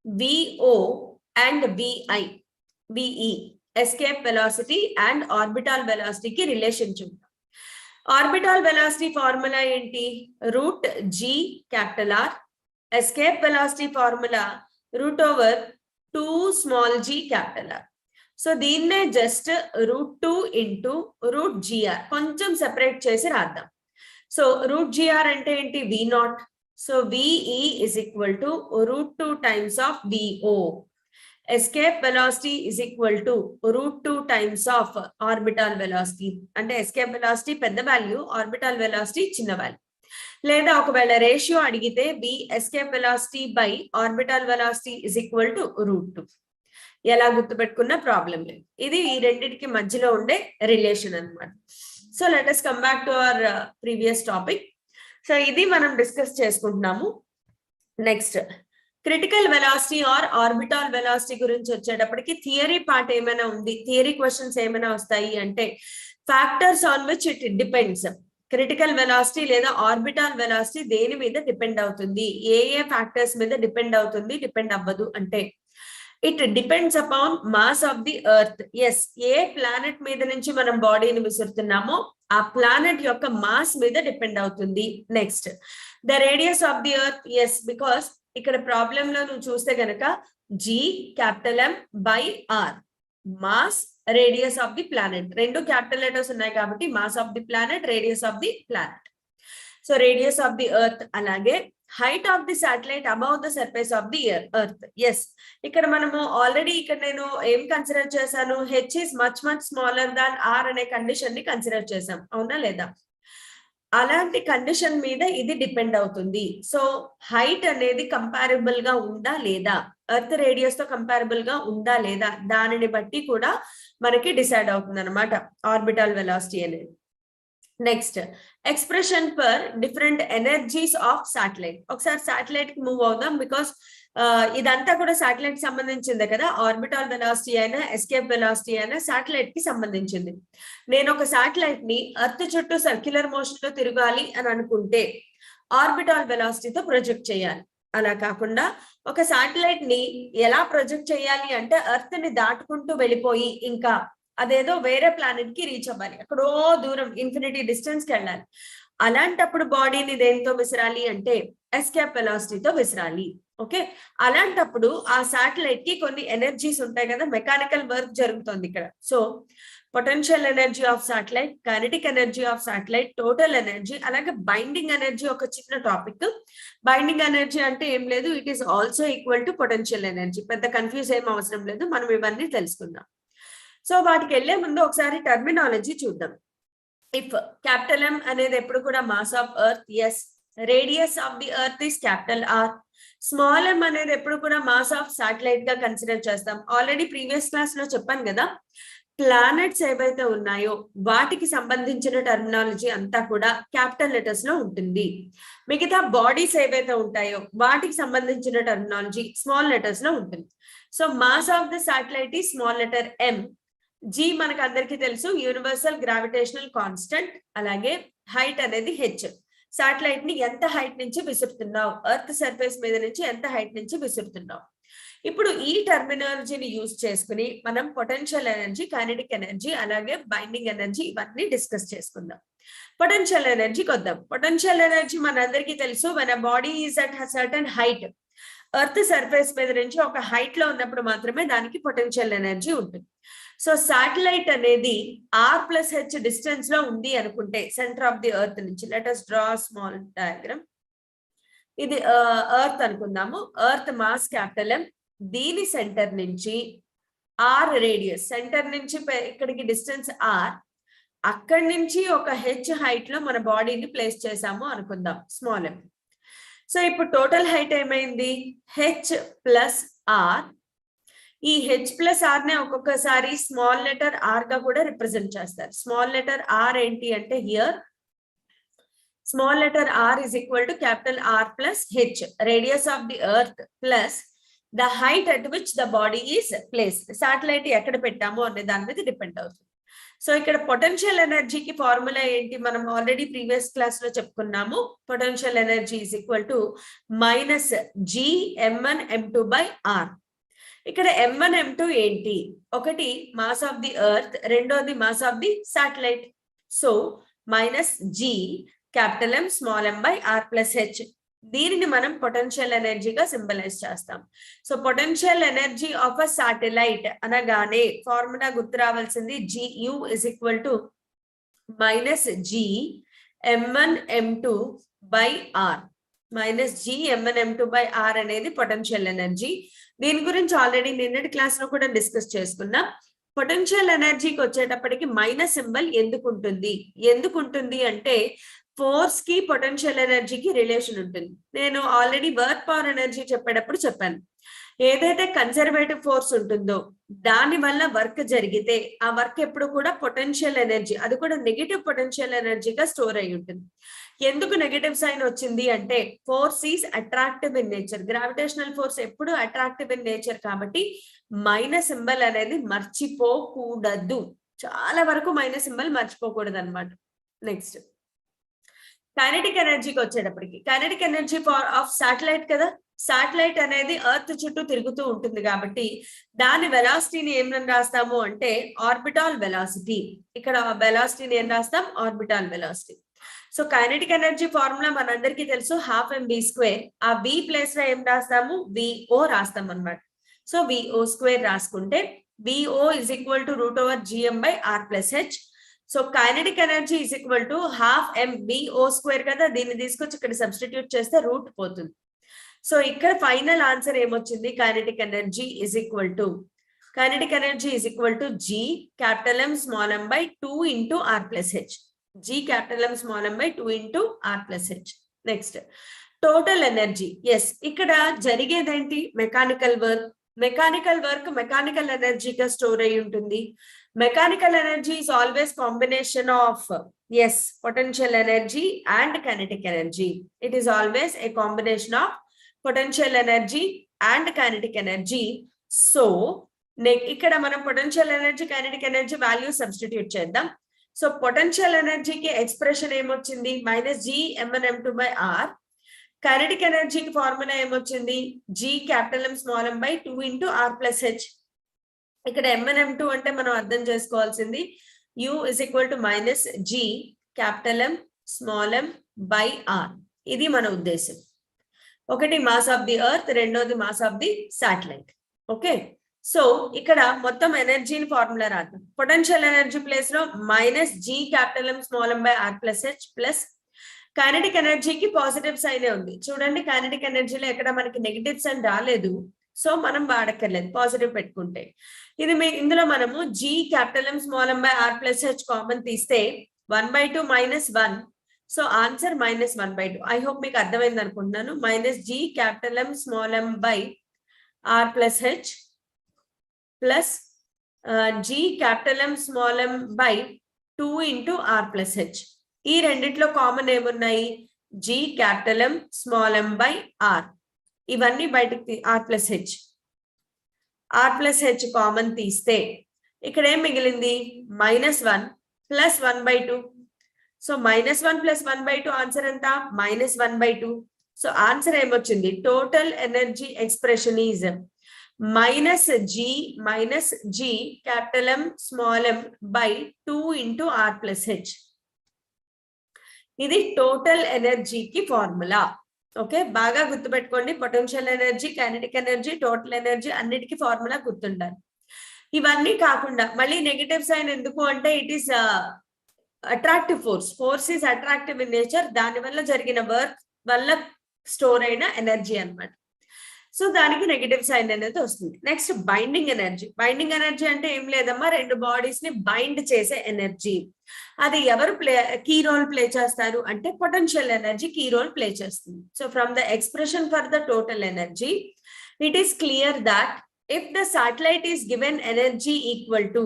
VO and VE escape velocity and orbital velocity కి రిలేషన్ చూద్దాం. ఆర్బిటాల్ వెలాసిటీ ఫార్ములా ఏంటి? √G capital R. Escape velocity formula √2 small g capital R. So దీన్నే జస్ట్ √2 ఇంటూ √GR కొంచెం సెపరేట్ చేసి రాద్దాం. సో √GR అంటే ఏంటి? V0. So VE is equal to √2 times of VO. Escape velocity is equal to √2 times of orbital velocity. అంటే escape velocity పెద్ద value, orbital velocity చిన్న value. లేదా ఒకవేళ రేషియో అడిగితే V escape velocity by orbital velocity is equal to √2. ఎలా గుర్తుపెట్టుకున్న problem లేదు. ఇది ఈ రెండింటికి మధ్యలో ఉండే రిలేషన్ అన్నమాట. So let us come back to our previous topic. So ఇది మనం డిస్కస్ చేసుకుంటున్నాము. Next critical velocity or orbital velocity గురించి వచ్చేటప్పటికి థియరీ పార్ట్ ఏమైనా ఉంది, థియరీ క్వశ్చన్స్ ఏమైనా వస్తాయి అంటే factors on which it depends. Critical velocity లేదా ఆర్బిటాల్ వెలాసిటీ దేని మీద డిపెండ్ అవుతుంది, ఏ ఫ్యాక్టర్స్ మీద డిపెండ్ అవుతుంది, డిపెండ్ అవ్వదు అంటే it depends upon mass of the earth. Yes, ఏ ప్లానెట్ మీద నుంచి మనం బాడీని విసురుతున్నామో ఆ ప్లానెట్ యొక్క మాస్ మీద డిపెండ్ అవుతుంది. Next the radius of the earth. Yes, because ఇక్కడ ప్రాబ్లం లో నువ్వు చూస్తే గనక G capital M by R, mass radius of the planet, రెండు క్యాపిటల్ లెటర్స్ ఉన్నాయి కాబట్టి mass of the planet, radius of the planet. So radius of the earth. అలాగే height of the satellite above the surface of the earth. Yes, ఇక్కడ మనము already ఇక్కడ నేను ఏం consider చేశాను? H is much smaller than R అనే condition ని consider చేశాం, అవునా లేదా? అలాంటి కండిషన్ మీద ఇది డిపెండ్ అవుతుంది. సో హైట్ అనేది కంపారబుల్ గా ఉందా లేదా, ఎర్త్ రేడియస్ తో కంపారబుల్ గా ఉందా లేదా, దానిని బట్టి కూడా మనకి డిసైడ్ అవుతుంది అనమాట ఆర్బిటాల్ వెలాసిటీ అనేది. Next expression for different energies of satellite. ఒకసారి సాటిలైట్ కి మూవ్ అవుదాం, బికాస్ ఇదంతా కూడా సాటిలైట్ సంబంధించిందే కదా. ఆర్బిటాల్ వెలాసిటీ అయినా ఎస్కేప్ వెలాసిటీ అయినా సాటిలైట్ కి సంబంధించింది. నేను ఒక సాటిలైట్ ని ఎర్త్ చుట్టూ సర్క్యులర్ మోషన్ లో తిరగాలి అని అనుకుంటే ఆర్బిటాల్ వెలాసిటీతో ప్రొజెక్ట్ చేయాలి. అలా కాకుండా ఒక సాటిలైట్ ని ఎలా ప్రొజెక్ట్ చేయాలి అంటే ఎర్త్ ని దాటుకుంటూ వెళ్ళిపోయి ఇంకా అదేదో వేరే ప్లానెట్ కి రీచ్ అవ్వాలి, ఎక్కడో దూరం ఇన్ఫినిటీ డిస్టెన్స్ కి వెళ్ళాలి. అలాంటప్పుడు బాడీని దేనితో విసిరాలి అంటే ఎస్కేప్ వెలాసిటీతో విసిరాలి. ఓకే, అలాంటప్పుడు ఆ శాటిలైట్ కి కొన్ని ఎనర్జీస్ ఉంటాయి కదా, మెకానికల్ వర్క్ జరుగుతుంది ఇక్కడ. So potential energy of satellite, kinetic energy of satellite, total energy, అలాగే బైండింగ్ ఎనర్జీ ఒక చిన్న టాపిక్. బైండింగ్ ఎనర్జీ అంటే ఏం లేదు, it is also equal to potential energy. పెద్ద కన్ఫ్యూజ్ ఏం అవసరం లేదు, మనం ఇవన్నీ తెలుసుకుందాం. సో వాటికి వెళ్లే ముందు ఒకసారి టర్మినాలజీ చూద్దాం. ఇఫ్ క్యాపిటల్ M అనేది ఎప్పుడు కూడా mass of earth, yes. Radius of the earth is capital R. Small m అనేది ఎప్పుడు కూడా మాస్ ఆఫ్ శాటిలైట్ గా కన్సిడర్ చేస్తాం. ఆల్రెడీ ప్రీవియస్ క్లాస్ లో చెప్పాను కదా, ప్లానెట్స్ ఏవైతే ఉన్నాయో వాటికి సంబంధించిన టర్మినాలజీ అంతా కూడా క్యాపిటల్ లెటర్స్ లో ఉంటుంది. మిగతా బాడీస్ ఏవైతే ఉంటాయో వాటికి సంబంధించిన టర్మినాలజీ స్మాల్ లెటర్స్ లో ఉంటుంది. So mass of the satellite ఈ స్మాల్ లెటర్ M. G మనకు అందరికీ తెలుసు, యూనివర్సల్ గ్రావిటేషనల్ కాన్స్టెంట్. అలాగే హైట్ అనేది H. శాటిలైట్ ని ఎంత హైట్ నుంచి విసురుతున్నావు, ఎర్త్ సర్ఫేస్ మీద నుంచి ఎంత హైట్ నుంచి విసురుతున్నావు. ఇప్పుడు ఈ టర్మినాలజీని యూజ్ చేసుకుని మనం పొటెన్షియల్ ఎనర్జీ, కైనెటిక్ ఎనర్జీ, అలాగే బైండింగ్ ఎనర్జీ ఇవన్నీ డిస్కస్ చేసుకుందాం. పొటెన్షియల్ ఎనర్జీకి వద్దాం. పొటెన్షియల్ ఎనర్జీ మనందరికీ తెలుసు, మన body is at certain height. Earth surface మీద నుంచి ఒక హైట్ లో ఉన్నప్పుడు మాత్రమే దానికి పొటెన్షియల్ ఎనర్జీ ఉంటుంది. సో శాటిలైట్ అనేది R+H డిస్టెన్స్ లో ఉంది అనుకుంటే సెంటర్ ఆఫ్ ది ఎర్త్ నుంచి, let us draw small diagram. ఇది ఎర్త్ అనుకుందాము. ఎర్త్ మాస్ క్యాపిటల్ M, దీని సెంటర్ నుంచి R రేడియస్, సెంటర్ నుంచి ఇక్కడికి డిస్టెన్స్ R, అక్కడి నుంచి ఒక H హైట్ లో మన బాడీని ప్లేస్ చేసాము అనుకుందాం, స్మాల్ m. సో ఇప్పుడు టోటల్ హైట్ ఏమైంది, H+R. ఈ H+R నే ఒక్కొక్కసారి స్మాల్ లెటర్ R గా కూడా రిప్రజెంట్ చేస్తారు. స్మాల్ లెటర్ R ఏంటి అంటే here small letter R is equal to capital R+H, radius of the earth plus the height at which the body is placed. Satellite ఎక్కడ పెట్టామో అనే దాని మీద డిపెండ్ అవుతుంది. సో ఇక్కడ పొటెన్షియల్ ఎనర్జీకి ఫార్ములా ఏంటి, మనం ఆల్రెడీ ప్రీవియస్ క్లాస్ లో చెప్పుకున్నాము. Potential energy is equal to -G(M1M2)/R. ఇక్కడ M1 M2 ఏంటి, ఒకటి మాస్ ఆఫ్ ది ఎర్త్, రెండోది mass of the satellite. So -G capital M small m/R+H, దీనిని మనం పొటెన్షియల్ ఎనర్జీగా సింబలైజ్ చేస్తాం. So potential energy of a satellite అనగానే ఫార్ములా గుర్తు రావాల్సింది, GU is equal to -G(M1M2)/R. -G(M1M2)/R అనేది పొటెన్షియల్ ఎనర్జీ. దీని గురించి ఆల్రెడీ నిన్నటి క్లాస్ లో కూడా డిస్కస్ చేసుకున్నాం. పొటెన్షియల్ ఎనర్జీకి వచ్చేటప్పటికి మైనస్ సింబల్ ఎందుకు ఉంటుంది అంటే ఫోర్స్ కి పొటెన్షియల్ ఎనర్జీకి రిలేషన్ ఉంటుంది. నేను ఆల్రెడీ వర్క్ పవర్ ఎనర్జీ చెప్పేటప్పుడు చెప్పాను, ఏదైతే కన్జర్వేటివ్ ఫోర్స్ ఉంటుందో దాని వల్ల వర్క్ జరిగితే ఆ వర్క్ ఎప్పుడు కూడా పొటెన్షియల్ ఎనర్జీ, అది కూడా నెగటివ్ పొటెన్షియల్ ఎనర్జీగా స్టోర్ అయి ఉంటుంది. ఎందుకు నెగటివ్ సైన్ వచ్చింది అంటే force is attractive in nature. Gravitational force ఎప్పుడు అట్రాక్టివ్ ఇన్ నేచర్ కాబట్టి మైనస్ సింబల్ అనేది మర్చిపోకూడదు. చాలా వరకు మైనస్ సింబల్ మర్చిపోకూడదు అనమాట. నెక్స్ట్ కైనెటిక్ ఎనర్జీకి వచ్చేటప్పటికి, కైనెటిక్ ఎనర్జీ ఆఫ్ శాటిలైట్ కదా, శాటిలైట్ అనేది ఎర్త్ చుట్టూ తిరుగుతూ ఉంటుంది కాబట్టి దాని వెలాసిటీని ఏం రాస్తాము అంటే ఆర్బిటాల్ వెలాసిటీ. ఇక్కడ వెలాసిటీని ఏం రాస్తాం, orbital velocity. So kinetic energy formula మనందరికీ తెలుసు, 12mv². ఆ V ప్లేస్ లో ఏం రాస్తాము, VO రాస్తాం అనమాట. సో VO² రాసుకుంటే VO is equal to √Gm/R+H. So kinetic energy is equal to 12mv². కదా, దీన్ని తీసుకొచ్చి ఇక్కడ సబ్స్టిట్యూట్ చేస్తే రూట్ పోతుంది. సో ఇక్కడ ఫైనల్ ఆన్సర్ ఏమొచ్చింది, kinetic energy is equal to G capital M small m/2 into R+H. G capital M small m/2 into R+H. Next total energy. Yes, ఇక్కడ జరిగేదేంటి, మెకానికల్ వర్క్. మెకానికల్ ఎనర్జీగా store అయి ఉంటుంది. Mechanical energy is always combination of potential energy and kinetic energy. It is always a combination of potential energy and kinetic energy. So ఇక్కడ మనం potential energy, kinetic energy value substitute చేద్దాం. So potential ఎనర్జీకి expression ఏమొచ్చింది, -G(M1M2)/R. Kinetic ఎనర్జీకి formula ఏమొచ్చింది, G capital M small m/2 into R+H. ఇక్కడ M1M2 అంటే మనం అర్థం చేసుకోవాల్సింది U is equal to -G capital M small m/R. ఇది మన ఉద్దేశం. ఒకటి మాస్ ఆఫ్ ది ఎర్త్, రెండోది mass of the satellite. Okay, so ఇక్కడ మొత్తం ఎనర్జీని ఫార్ములా రాద్దాం. పొటెన్షియల్ ఎనర్జీ ప్లేస్ లో -GM(r+h) ప్లస్ కైనెటిక్ ఎనర్జీకి పాజిటివ్ సైన్ ఉంది. చూడండి, కైనెటిక్ ఎనర్జీలో ఎక్కడ మనకి నెగిటివ్ సైన్ రాలేదు, సో మనం వాడక్కర్లేదు, పాజిటివ్ పెట్టుకుంటే. ఇది ఇందులో మనము GM(r+h) కామన్ తీస్తే 1/2 -1, సో ఆన్సర్ -1/2. ఐ హోప్ మీకు అర్థమైంది అనుకుంటున్నాను. -GM(r+h) plus GM(m)/2 × r+h. ఈ రెండిట్లో కామన్ ఏమున్నాయి? GM(m)/r. ఇవన్నీ బయటకి r+h కామన్ తీస్తే ఇక్కడ ఏం మిగిలింది? -1 ప్లస్ 1/2. సో -1 ప్లస్ 1/2 ఆన్సర్ ఎంత? -1/2. సో ఆన్సర్ ఏమొచ్చింది? Total energy expression is -GM(m)/2 × r+h. ఇది టోటల్ ఎనర్జీకి ఫార్ములా. ఓకే, బాగా గుర్తుపెట్టుకోండి. Potential energy, kinetic energy, total energy అన్నిటికీ ఫార్ములా గుర్తుండాలి. ఇవన్నీ కాకుండా మళ్ళీ నెగటివ్ సైన్ ఎందుకు అంటే it is attractive force is attractive in nature. దాని వల్ల జరిగిన వర్క్ వల్ల స్టోర్ అయిన ఎనర్జీ అన్నమాట. సో దానికి నెగటివ్ సైన్ అనేది వస్తుంది. Next binding energy. Binding energy అంటే ఏం లేదమ్మా, రెండు బాడీస్ ని బైండ్ చేసే ఎనర్జీ. అది ఎవరు కీ రోల్ ప్లే చేస్తారు అంటే పొటెన్షియల్ ఎనర్జీ కీ రోల్ ప్లే చేస్తుంది. So from the expression for the total energy, it is clear that if the satellite is given energy equal to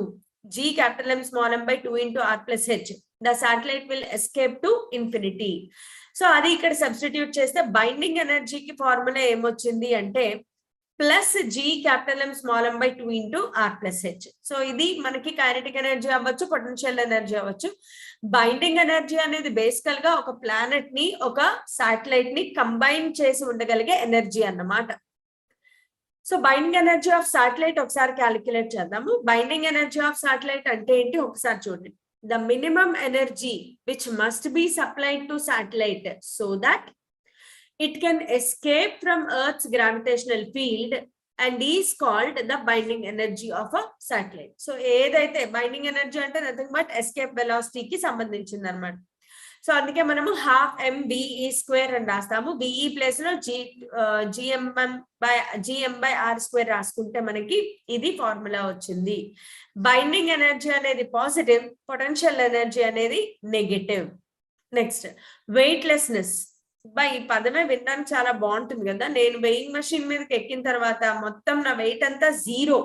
GM(m)/2 × r+h, the satellite will escape to infinity. So అది ఇక్కడ substitute చేస్తే binding ఎనర్జీకి formula ఏమొచ్చింది అంటే plus GM(m)/2 × r+h. So ఇది మనకి kinetic energy అవ్వచ్చు, potential energy అవ్వచ్చు. బైండింగ్ ఎనర్జీ అనేది బేసికల్ గా ఒక ప్లానెట్ ని, ఒక శాటిలైట్ ని కంబైన్ చేసి ఉండగలిగే ఎనర్జీ అన్నమాట. So binding energy of satellite ఒకసారి క్యాలిక్యులేట్ చేద్దాము. బైండింగ్ ఎనర్జీ ఆఫ్ శాటిలైట్ అంటే ఏంటి ఒకసారి చూడండి. The minimum energy which must be supplied to satellite so that it can escape from earth's gravitational field and is called the binding energy of a satellite. So ఏదైతే binding energy అంటే nothing but escape వెలాసిటీకి సంబంధించింది అనమాట. So అందుకే మనము ½ mv² అని రాస్తాము. BE place లో GM/r² రాసుకుంటే మనకి ఇది ఫార్ములా వచ్చింది. బైండింగ్ ఎనర్జీ అనేది పాజిటివ్, పొటెన్షియల్ ఎనర్జీ అనేది నెగటివ్. Next weightlessness. ఈ పదమే వినడానికి చాలా బాగుంటుంది కదా. నేను వెయింగ్ మెషిన్ మీదకి ఎక్కిన తర్వాత మొత్తం నా వెయిట్ అంతా 0,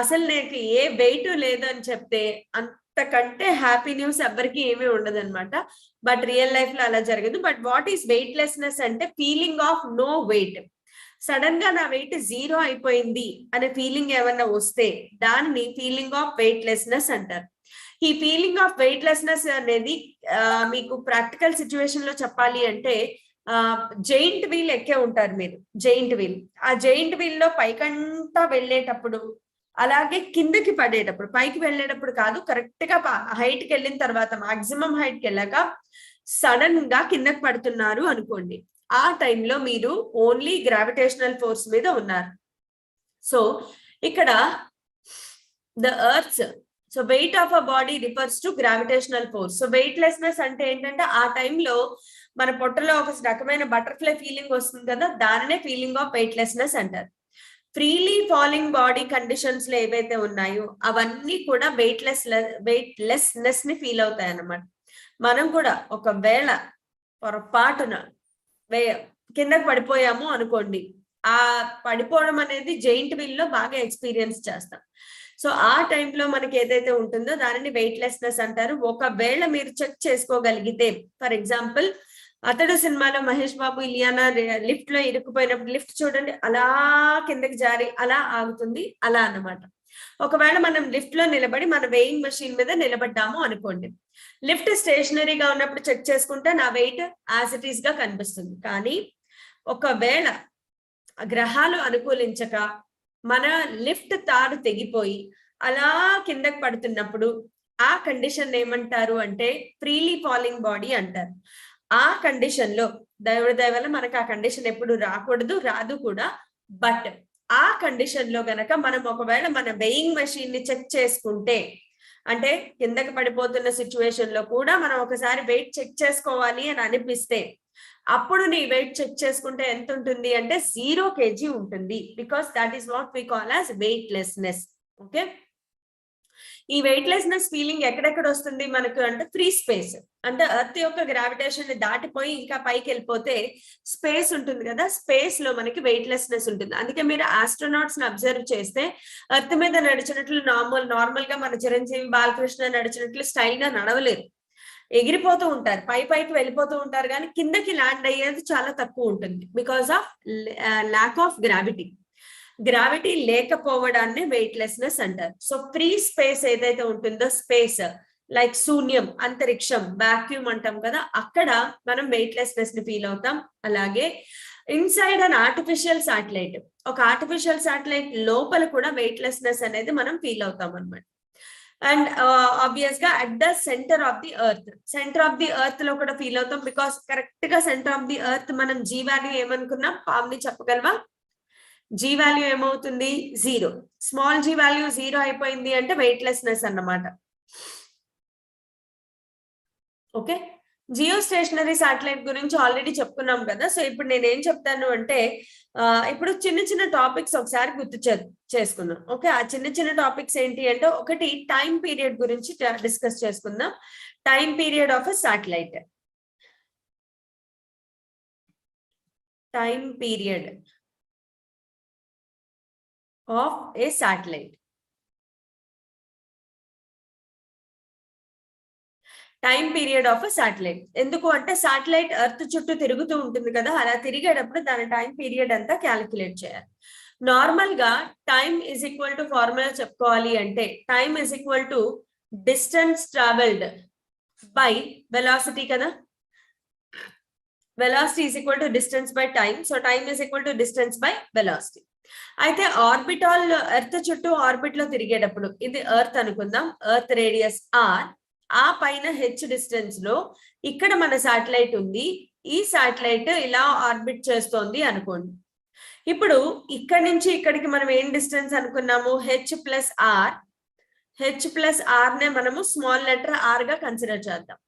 అసలు నాకు ఏ వెయిట్ లేదు అని చెప్తే అంతకంటే హ్యాపీ న్యూస్ ఎవరికి ఏమీ ఉండదు అనమాట. బట్ రియల్ లైఫ్ లో అలా జరగదు. బట్ వాట్ ఈస్ వెయిట్లెస్నెస్ అంటే feeling of no weight. Sudden గా నా వెయిట్ 0 అయిపోయింది అనే ఫీలింగ్ ఏమన్నా వస్తే దాన్ని ఫీలింగ్ ఆఫ్ వెయిట్లెస్నెస్ అంటారు. ఈ ఫీలింగ్ ఆఫ్ వెయిట్లెస్నెస్ అనేది మీకు ప్రాక్టికల్ సిచ్యువేషన్ లో చెప్పాలి అంటే జైంట్ వీల్ ఎక్కే ఉంటారు మీరు. జైంట్ వీల్, ఆ జైంట్ వీల్ లో పైకంతా వెళ్ళేటప్పుడు, అలాగే కిందకి పడేటప్పుడు, పైకి వెళ్ళేటప్పుడు కాదు, కరెక్ట్ గా హైట్ కి వెళ్ళిన తర్వాత మాక్సిమం హైట్ కి వెళ్ళాక సడన్ గా కిందకి పడుతున్నారు అనుకోండి. ఆ టైంలో మీరు ఓన్లీ గ్రావిటేషనల్ ఫోర్స్ మీద ఉన్నారు. సో ఇక్కడ the earth, so weight of a body refers to gravitational force. So weightlessness అంటే ఏంటంటే ఆ టైంలో మన పొట్టలో ఒక రకమైన బటర్ఫ్లై ఫీలింగ్ వస్తుంది కదా, దానినే ఫీలింగ్ ఆఫ్ వెయిట్లెస్నెస్ అంటారు. ఫ్రీలీ ఫాలింగ్ బాడీ కండిషన్స్ లో ఏవైతే ఉన్నాయో అవన్నీ కూడా వెయిట్లెస్నెస్ ని ఫీల్ అవుతాయి అన్నమాట. మనం కూడా ఒకవేళ పొరపాటున కిందకి పడిపోయాము అనుకోండి, ఆ పడిపోవడం అనేది జైంట్ వీల్ లో బాగా ఎక్స్పీరియన్స్ చేస్తాం. సో ఆ టైంలో మనకి ఏదైతే ఉంటుందో దానిని వెయిట్లెస్నెస్ అంటారు. ఒకవేళ మీరు చెక్ చేసుకోగలిగితే, ఫర్ ఎగ్జాంపుల్ అతడు సినిమాలో మహేష్ బాబు ఇలియానా లిఫ్ట్ లో ఇరుక్కుపోయినప్పుడు లిఫ్ట్ చూడండి అలా కిందకి జారి అలా ఆగుతుంది, అలా అన్నమాట. ఒకవేళ మనం లిఫ్ట్ లో నిలబడి మన వెయింగ్ మెషిన్ మీద నిలబడ్డాము అనుకోండి, లిఫ్ట్ స్టేషనరీగా ఉన్నప్పుడు చెక్ చేసుకుంటే నా వెయిట్ యాజ్ ఇట్ ఈస్ గా కనిపిస్తుంది. కానీ ఒకవేళ గ్రహాలు అనుకూలించక మన లిఫ్ట్ తాడు తెగిపోయి అలా కిందకి పడుతున్నప్పుడు ఆ కండిషన్ ఏమంటారు అంటే ఫ్రీలీ ఫాలింగ్ బాడీ అంటారు. ఆ కండిషన్ లో దేవుడి దయ వల్ల మనకు ఆ కండిషన్ ఎప్పుడు రాకూడదు, రాదు కూడా. బట్ ఆ కండిషన్ లో గనక మనం ఒకవేళ మన వెయింగ్ మెషిన్ ని చెక్ చేసుకుంటే, అంటే కిందకి పడిపోతున్న సిచ్యువేషన్ లో కూడా మనం ఒకసారి వెయిట్ చెక్ చేసుకోవాలి అని అనిపిస్తే, అప్పుడు నీ వెయిట్ చెక్ చేసుకుంటే ఎంత ఉంటుంది అంటే 0 kg ఉంటుంది. Because that is what we call as weightlessness. Okay, ఈ వెయిట్లెస్నెస్ ఫీలింగ్ ఎక్కడెక్కడ వస్తుంది మనకు అంటే ఫ్రీ స్పేస్, అంటే ఎర్త్ యొక్క గ్రావిటేషన్ ని దాటిపోయి ఇంకా పైకి వెళ్ళిపోతే స్పేస్ ఉంటుంది కదా, స్పేస్ లో మనకి వెయిట్లెస్నెస్ ఉంటుంది. అందుకే మీరు ఆస్ట్రోనాట్స్ ని అబ్జర్వ్ చేస్తే ఎర్త్ మీద నడిచినట్లు నార్మల్ గా మన చిరంజీవి బాలకృష్ణ నడిచినట్లు స్టైల్ గా నడవలేరు, ఎగిరిపోతూ ఉంటారు, పైకి వెళ్ళిపోతూ ఉంటారు, కానీ కిందకి ల్యాండ్ అయ్యేది చాలా తక్కువ ఉంటుంది. Because of lack of gravity. Gravity లేకపోవడాన్ని వెయిట్లెస్నెస్ అంటారు. సో ఫ్రీ స్పేస్ ఏదైతే ఉంటుందో, స్పేస్ లైక్ శూన్యం, అంతరిక్షం, వాక్యూమ్ అంటాం కదా, అక్కడ మనం వెయిట్లెస్నెస్ ని ఫీల్ అవుతాం. అలాగే ఇన్సైడ్ అన్ ఆర్టిఫిషియల్ శాటిలైట్, ఒక ఆర్టిఫిషియల్ శాటిలైట్ లోపల కూడా వెయిట్లెస్నెస్ అనేది మనం ఫీల్ అవుతాం అనమాట. అండ్ ఆబ్వియస్ గా at the centre of the earth, centre of the earth లో కూడా ఫీల్ అవుతాం. బికాస్ కరెక్ట్ గా సెంటర్ ఆఫ్ ది ఎర్త్ మనం జీ వాల్యూ ఏమనుకున్నాం, పామ్ని చెప్పగలవా? జీ వాల్యూ ఏమవుతుంది? 0. స్మాల్ జీ వాల్యూ 0 అయిపోయింది అంటే వెయిట్లెస్నెస్ అన్నమాట. ఓకే, జియోస్టేషనరీ శాటిలైట్ గురించి ఆల్రెడీ చెప్పుకున్నాం కదా. సో ఇప్పుడు నేను ఏం చెప్తాను అంటే, ఇప్పుడు చిన్న చిన్న టాపిక్స్ ఒకసారి గుర్తు చేసుకుందాం. ఓకే, ఆ చిన్న చిన్న టాపిక్స్ ఏంటి అంటే, ఒకటి టైం పీరియడ్ గురించి డిస్కస్ చేసుకుందాం. Time period of a satellite. Time period of A satellite. Time period of satellite ఎందుకు అంటే, శాటిలైట్ ఎర్త్ చుట్టూ తిరుగుతూ ఉంటుంది కదా, అలా తిరిగేటప్పుడు దాని టైం పీరియడ్ అంతా క్యాలిక్యులేట్ చేయాలి. నార్మల్ గా time is equal to formula చెప్పుకోవాలి అంటే, time is equal to distance travelled by velocity కదా. Velocity is equal to distance by time. So time is equal to distance by velocity. అయితే orbital earth చుట్టూ orbit లో తిరిగేటప్పుడు, ఇది earth అనుకుందాం, earth radius are, ఆ పైన హెచ్ డిస్టెన్స్ లో ఇక్కడ మన శాటిలైట్ ఉంది. ఈ శాటిలైట్ ఇలా ఆర్బిట్ చేస్తోంది అనుకోండి. ఇప్పుడు ఇక్కడ నుంచి ఇక్కడికి మనం ఏం డిస్టెన్స్ అనుకున్నాము? H plus R. H plus R నే మనము స్మాల్ లెటర్ ఆర్ గా కన్సిడర్ చేద్దాం.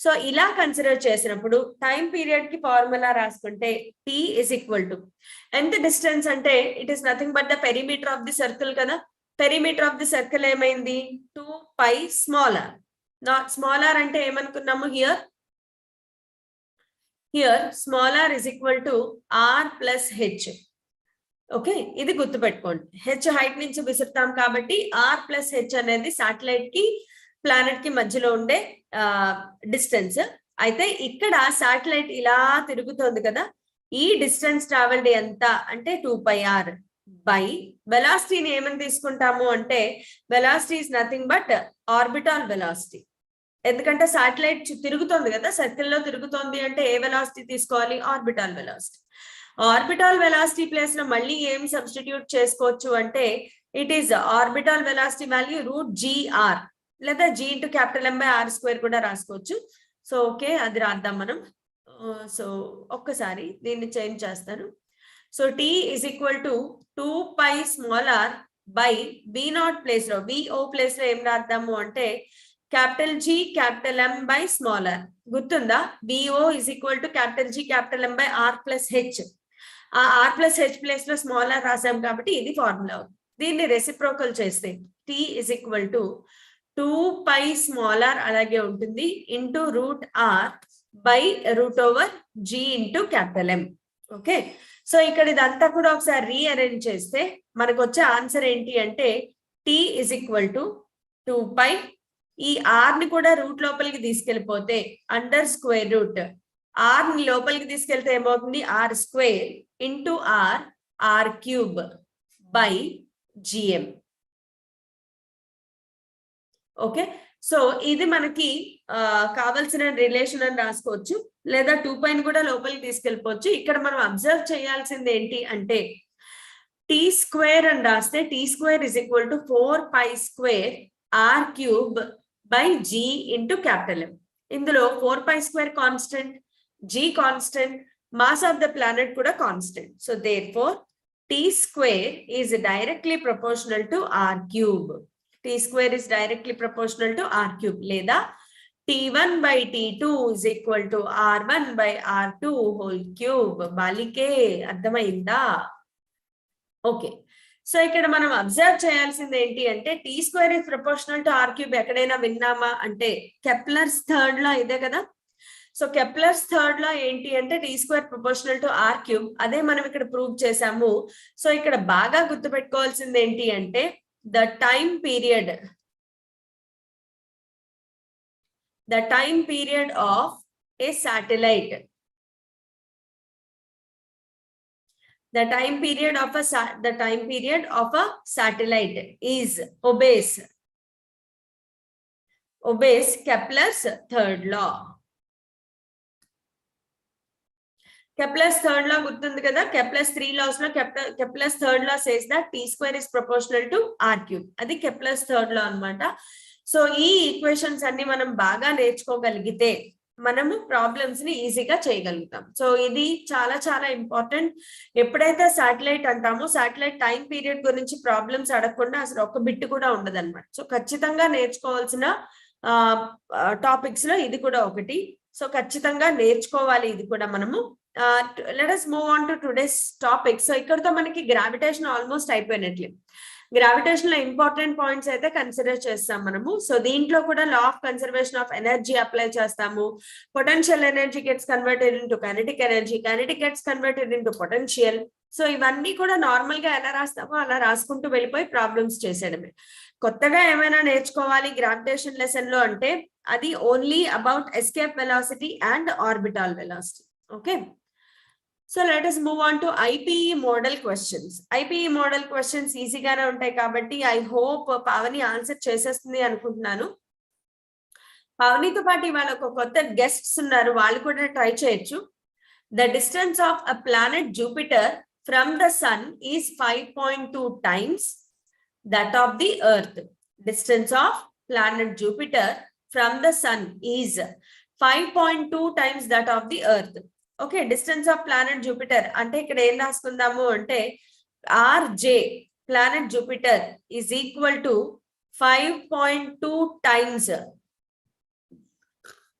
సో ఇలా కన్సిడర్ చేసినప్పుడు టైం పీరియడ్ కి ఫార్ములా రాసుకుంటే టీ ఇస్ ఈక్వల్ టు ఎంత డిస్టెన్స్ అంటే, it is nothing but the perimeter of the circle కదా. పెరిమీటర్ ఆఫ్ ది సర్కిల్ ఏమైంది? 2π స్మాల్ ఆర్. స్మాల్ ఆర్ అంటే ఏమనుకున్నాము? Here small R is equal to R plus H. Okay, ఇది గుర్తుపెట్టుకోండి. H height నుంచి విసురుతాం కాబట్టి ఆర్ ప్లస్ హెచ్ అనేది satellite కి ప్లానెట్ కి మధ్యలో ఉండే డిస్టెన్స్. అయితే ఇక్కడ శాటిలైట్ ఇలా తిరుగుతోంది కదా, ఈ డిస్టెన్స్ ట్రావెల్డ్ ఎంత అంటే 2πr బై వెలాసిటీని ఏమని తీసుకుంటాము అంటే, velocity is nothing but orbital velocity. ఎందుకంటే శాటిలైట్ తిరుగుతోంది కదా, సర్కిల్లో తిరుగుతోంది అంటే ఏ వెలాసిటీ తీసుకోవాలి? Orbital velocity. Orbital velocity place లో మళ్ళీ ఏం సబ్స్టిట్యూట్ చేసుకోవచ్చు అంటే, it is orbital velocity value √gr, లేదా g into capital M by R square కూడా రాసుకోవచ్చు. సో ఓకే, అది రాద్దాం మనం. సో ఒక్కసారి దీన్ని చేంజ్ చేస్తాను. So t is equal to 2π small R by V0 place లో, VO ప్లేస్ లో ఏం రాద్దాము అంటే, capital G capital M by small R. గుర్తుందా? VO is equal to capital G capital M by R plus H. ఆ R plus H place లో small R రాసాం కాబట్టి ఇది ఫార్ములా. దీన్ని రెసిప్రోకల్ చేస్తే t is equal to 2π small R అలాగే ఉంటుంది into √r by √G into capital M. Okay, so ఇక్కడ ఇదంతా కూడా ఒకసారి రీఅరేంజ్ చేస్తే మనకు వచ్చే ఆన్సర్ ఏంటి అంటే, t ఈజ్ ఈక్వల్ టు 2π, ఈ r ని కూడా రూట్ లోపలికి తీసుకెళ్ళిపోతే అండర్ స్క్వేర్ రూట్, r ని లోపలికి తీసుకెళ్తే ఏమవుతుంది? r square into r cube by gm. Okay, so ఇది మనకి కావాల్సిన రిలేషన్ అని రాసుకోవచ్చు, లేదా 2π కూడా లోపలికి తీసుకెళ్ళిపోవచ్చు. ఇక్కడ మనం అబ్జర్వ్ చేయాల్సింది ఏంటి అంటే, టీ స్క్వేర్ అని రాస్తే T square is equal to 4π square R cube by g into capital M. ఇందులో 4π square constant, G constant, mass of the planet kuda constant. So therefore, T square is directly proportional to R cube. T square is directly proportional to R cube. Leda T1 by T2 is equal to R1 by R2 whole cube. Balike, అర్థమైందా? Okay. So ఇక్కడ మనం observe చేయాల్సింది ఏంటి అంటే T square is proportional to R cube ఎక్కడైనా విన్నామా అంటే Kepler's third లా ఇదే కదా. సో కెప్లర్స్ థర్డ్ లా ఏంటి అంటే T square proportional to R cube, అదే మనం ఇక్కడ ప్రూవ్ చేసాము. సో ఇక్కడ బాగా గుర్తుపెట్టుకోవాల్సింది ఏంటి అంటే the time period of A satellite, the time period of a satellite is obeys Kepler's third law. Kepler's third law గుర్తుంది కదా. Kepler's 3 laws లో Kepler's third law says that T square is proportional to R cube. అది Kepler's third law అన్నమాట. So ఈ equations అన్ని మనం బాగా నేర్చుకోగలిగితే మనము ప్రాబ్లమ్స్ ని ఈజీగా చేయగలుగుతాం. సో ఇది చాలా చాలా ఇంపార్టెంట్. ఎప్పుడైతే శాటిలైట్ అంటామో శాటిలైట్ టైం పీరియడ్ గురించి ప్రాబ్లమ్స్ అడగకుండా అసలు ఒక బిట్ కూడా ఉండదు అనమాట. సో ఖచ్చితంగా నేర్చుకోవాల్సిన టాపిక్స్ లో ఇది కూడా ఒకటి. సో ఖచ్చితంగా నేర్చుకోవాలి ఇది కూడా మనము. Let us move on to today's topic. So ఇక్కడతో మనకి గ్రావిటేషన్ ఆల్మోస్ట్ అయిపోయినట్లే. గ్రావిటేషన్ లో ఇంపార్టెంట్ పాయింట్స్ అయితే కన్సిడర్ చేస్తాం మనము. సో దీంట్లో కూడా law of conservation of energy apply చేస్తాము. Potential energy gets converted into kinetic energy, kinetic gets converted into potential. So ఇవన్నీ కూడా నార్మల్ గా ఎలా రాస్తామో అలా రాసుకుంటూ వెళ్ళిపోయి ప్రాబ్లమ్స్ చేసేయడమే. కొత్తగా ఏమైనా నేర్చుకోవాలి గ్రావిటేషన్ లెసన్ లో అంటే అది only about escape velocity and orbital velocity. Okay. So let us move on to IPE model questions. IPE model questions ఈజీగానే ఉంటాయి కాబట్టి ఐ హోప్ పావని ఆన్సర్ చేసేస్తుంది అనుకుంటున్నాను. పావనితో పాటు ఇవాళ ఒక కొత్త గెస్ట్స్ ఉన్నారు, వాళ్ళు కూడా ట్రై చేయొచ్చు. The distance of a planet Jupiter from the sun is 5.2 times that of the earth. Distance of planet Jupiter from the sun is 5.2 times that of the earth. Okay, distance of planet Jupiter అంటే ఇక్కడ ఏం రాసుకుందాము అంటే RJ planet Jupiter is equal to 5.2 times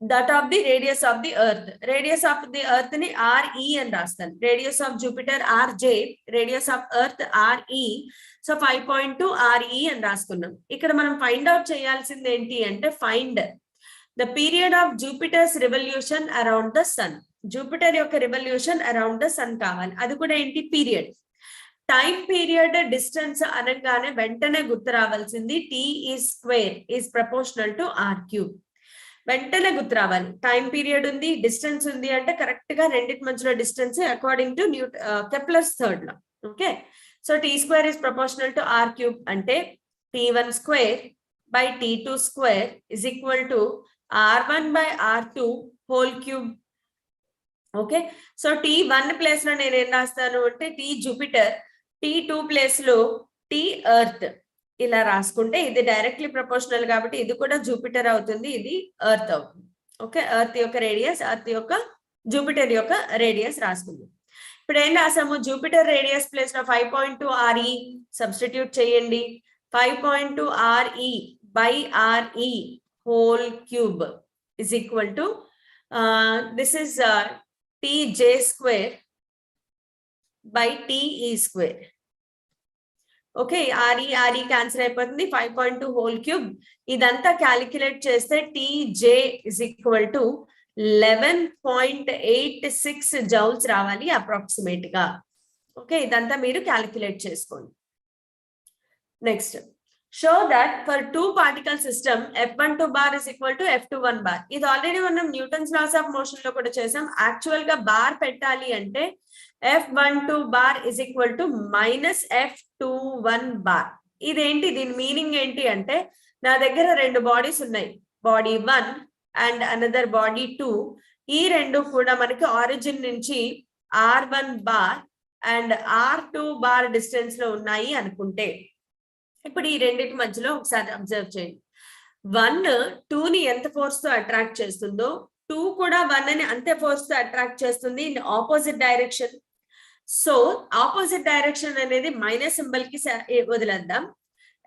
that of the radius of the earth. Radius of the earth ని RE అని రాస్తాను. Radius of Jupiter RJ, radius of earth RE. So 5.2 RE అని రాసుకున్నాం. ఇక్కడ మనం ఫైండ్ అవుట్ చేయాల్సింది ఏంటి అంటే find the period of Jupiter's revolution around the sun. Jupiter యొక్క రివల్యూషన్ అరౌండ్ ద సన్ కావాలి. అది కూడా ఏంటి పీరియడ్. టైం పీరియడ్ డిస్టెన్స్ అనగానే వెంటనే గుర్తు రావాల్సింది T is square is proportional to R cube. వెంటనే గుర్తు రావాలి. టైం పీరియడ్ ఉంది, డిస్టెన్స్ ఉంది అంటే కరెక్ట్ గా రెండింటి మధ్యలో distance according to Kepler's third law. Okay. So T square is proportional to R cube అంటే T1 square by T2 square is equal to R1 by R2 whole cube. Okay. So T1 place లో నేను ఏం రాస్తాను అంటే tea Jupiter, T2 place లో tea earth ఇలా రాసుకుంటే ఇది డైరెక్ట్లీ ప్రపోర్షనల్ కాబట్టి ఇది కూడా జూపిటర్ అవుతుంది, ఇది ఎర్త్ అవుతుంది. ఓకే, ఎర్త్ యొక్క రేడియస్, ఎర్త్ యొక్క జూపిటర్ యొక్క రేడియస్ రాసుకుందాం. ఇప్పుడు ఏం రాసాము, జూపిటర్ రేడియస్ ప్లేస్ లో 5.2 RE సబ్స్టిట్యూట్ చేయండి. 5.2 RE by RE whole cube is equal to this is TJ square by TE square. Okay, RE cancel అయిపోతుంది. 5.2 హోల్ క్యూబ్ ఇదంతా calculate చేస్తే TJ is equal to 11.86 joules రావాలి approximate గా. Okay, ఇదంతా మీరు calculate చేసుకోండి. Next, show that for two particle system F12 bar is equal to F21 bar. ఇది already మనం న్యూటన్స్ లాస్ ఆఫ్ మోషన్ లో కూడా చేసాం. యాక్చువల్ గా బార్ పెట్టాలి అంటే F12 bar is equal to minus F21 bar. ఇదేంటి, దీని మీనింగ్ ఏంటి అంటే నా దగ్గర రెండు బాడీస్ ఉన్నాయి, బాడీ 1 అండ్ అనదర్ బాడీ 2. ఈ రెండు కూడా మనకి ఆరిజిన్ నుంచి R1 bar and R2 bar distance లో ఉన్నాయి అనుకుంటే ఇప్పుడు ఈ రెండింటి మధ్యలో ఒకసారి అబ్జర్వ్ చేయండి. 1 2ని ఎంత ఫోర్స్ తో అట్రాక్ట్ చేస్తుందో 2 కూడా 1 ని అంతే ఫోర్స్ తో అట్రాక్ట్ చేస్తుంది in opposite direction. So opposite direction అనేది మైనస్ సింబల్ కి వదిలేద్దాం.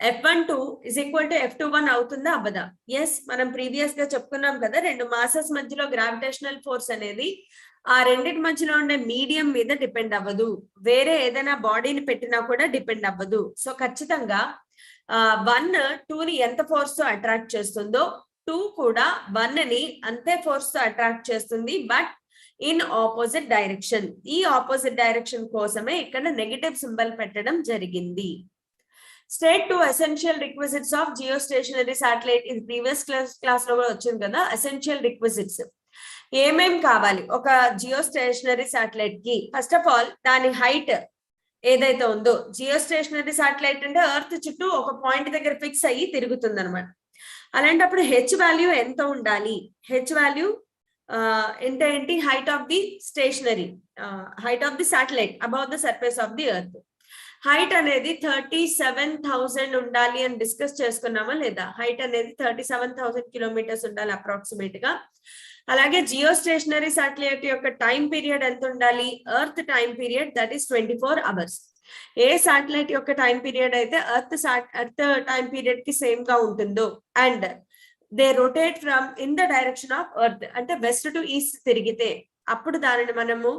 F12 is equal to F21 అవుతుందా అవ్వదా? ఎస్, మనం ప్రీవియస్ గా చెప్పుకున్నాం కదా, రెండు మాసెస్ మధ్యలో గ్రావిటేషనల్ ఫోర్స్ అనేది ఆ రెండింటి మధ్యలో ఉండే మీడియం మీద డిపెండ్ అవ్వదు, వేరే ఏదైనా బాడీని పెట్టినా కూడా డిపెండ్ అవ్వదు. సో ఖచ్చితంగా 1 2 ని ఎంత ఫోర్స్ తో అట్రాక్ట్ చేస్తుందో 2 కూడా 1 ని అంతే ఫోర్స్ తో అట్రాక్ట్ చేస్తుంది, బట్ ఇన్ ఆపోజిట్ డైరెక్షన్. ఈ ఆపోజిట్ డైరెక్షన్ కోసమే ఇక్కడ నెగటివ్ సింబల్ పెట్టడం జరిగింది. State 2 essential requisites of geostationary satellite. ఇది ప్రీవియస్ క్లాస్ లో కూడా వచ్చింది కదా. ఎసెన్షియల్ రిక్విజిట్స్ ఏమేం కావాలి ఒక జియోస్టేషనరీ శాటిలైట్ కి? ఫస్ట్ ఆఫ్ ఆల్ దాని హైట్ ఏదైతే ఉందో, జియోస్టేషనరీ శాటిలైట్ అంటే ఎర్త్ చుట్టూ ఒక పాయింట్ దగ్గర ఫిక్స్ అయ్యి తిరుగుతుంది అనమాట. అలాంటప్పుడు హెచ్ వాల్యూ ఎంత ఉండాలి? హెచ్ వాల్యూ అంటే ఏంటి? Height of the stationary, height of the satellite above the surface of the earth. Height అనేది 37,000 ఉండాలి అని డిస్కస్ చేసుకున్నామా లేదా? హైట్ అనేది 37,000 కిలోమీటర్స్ ఉండాలి అప్రాక్సిమేట్ గా. అలాగే జియోస్టేషనరీ శాటిలైట్ యొక్క టైం పీరియడ్ ఎంత ఉండాలి? Earth time period, that is 24 hours. A satellite యొక్క టైం పీరియడ్ అయితే ఎర్త్ టైం పీరియడ్ కి సేమ్ గా ఉంటుందో, and they rotate from in the direction of earth, అంటే వెస్ట్ టు ఈస్ట్ తిరిగితే, అప్పుడు దానిని మనము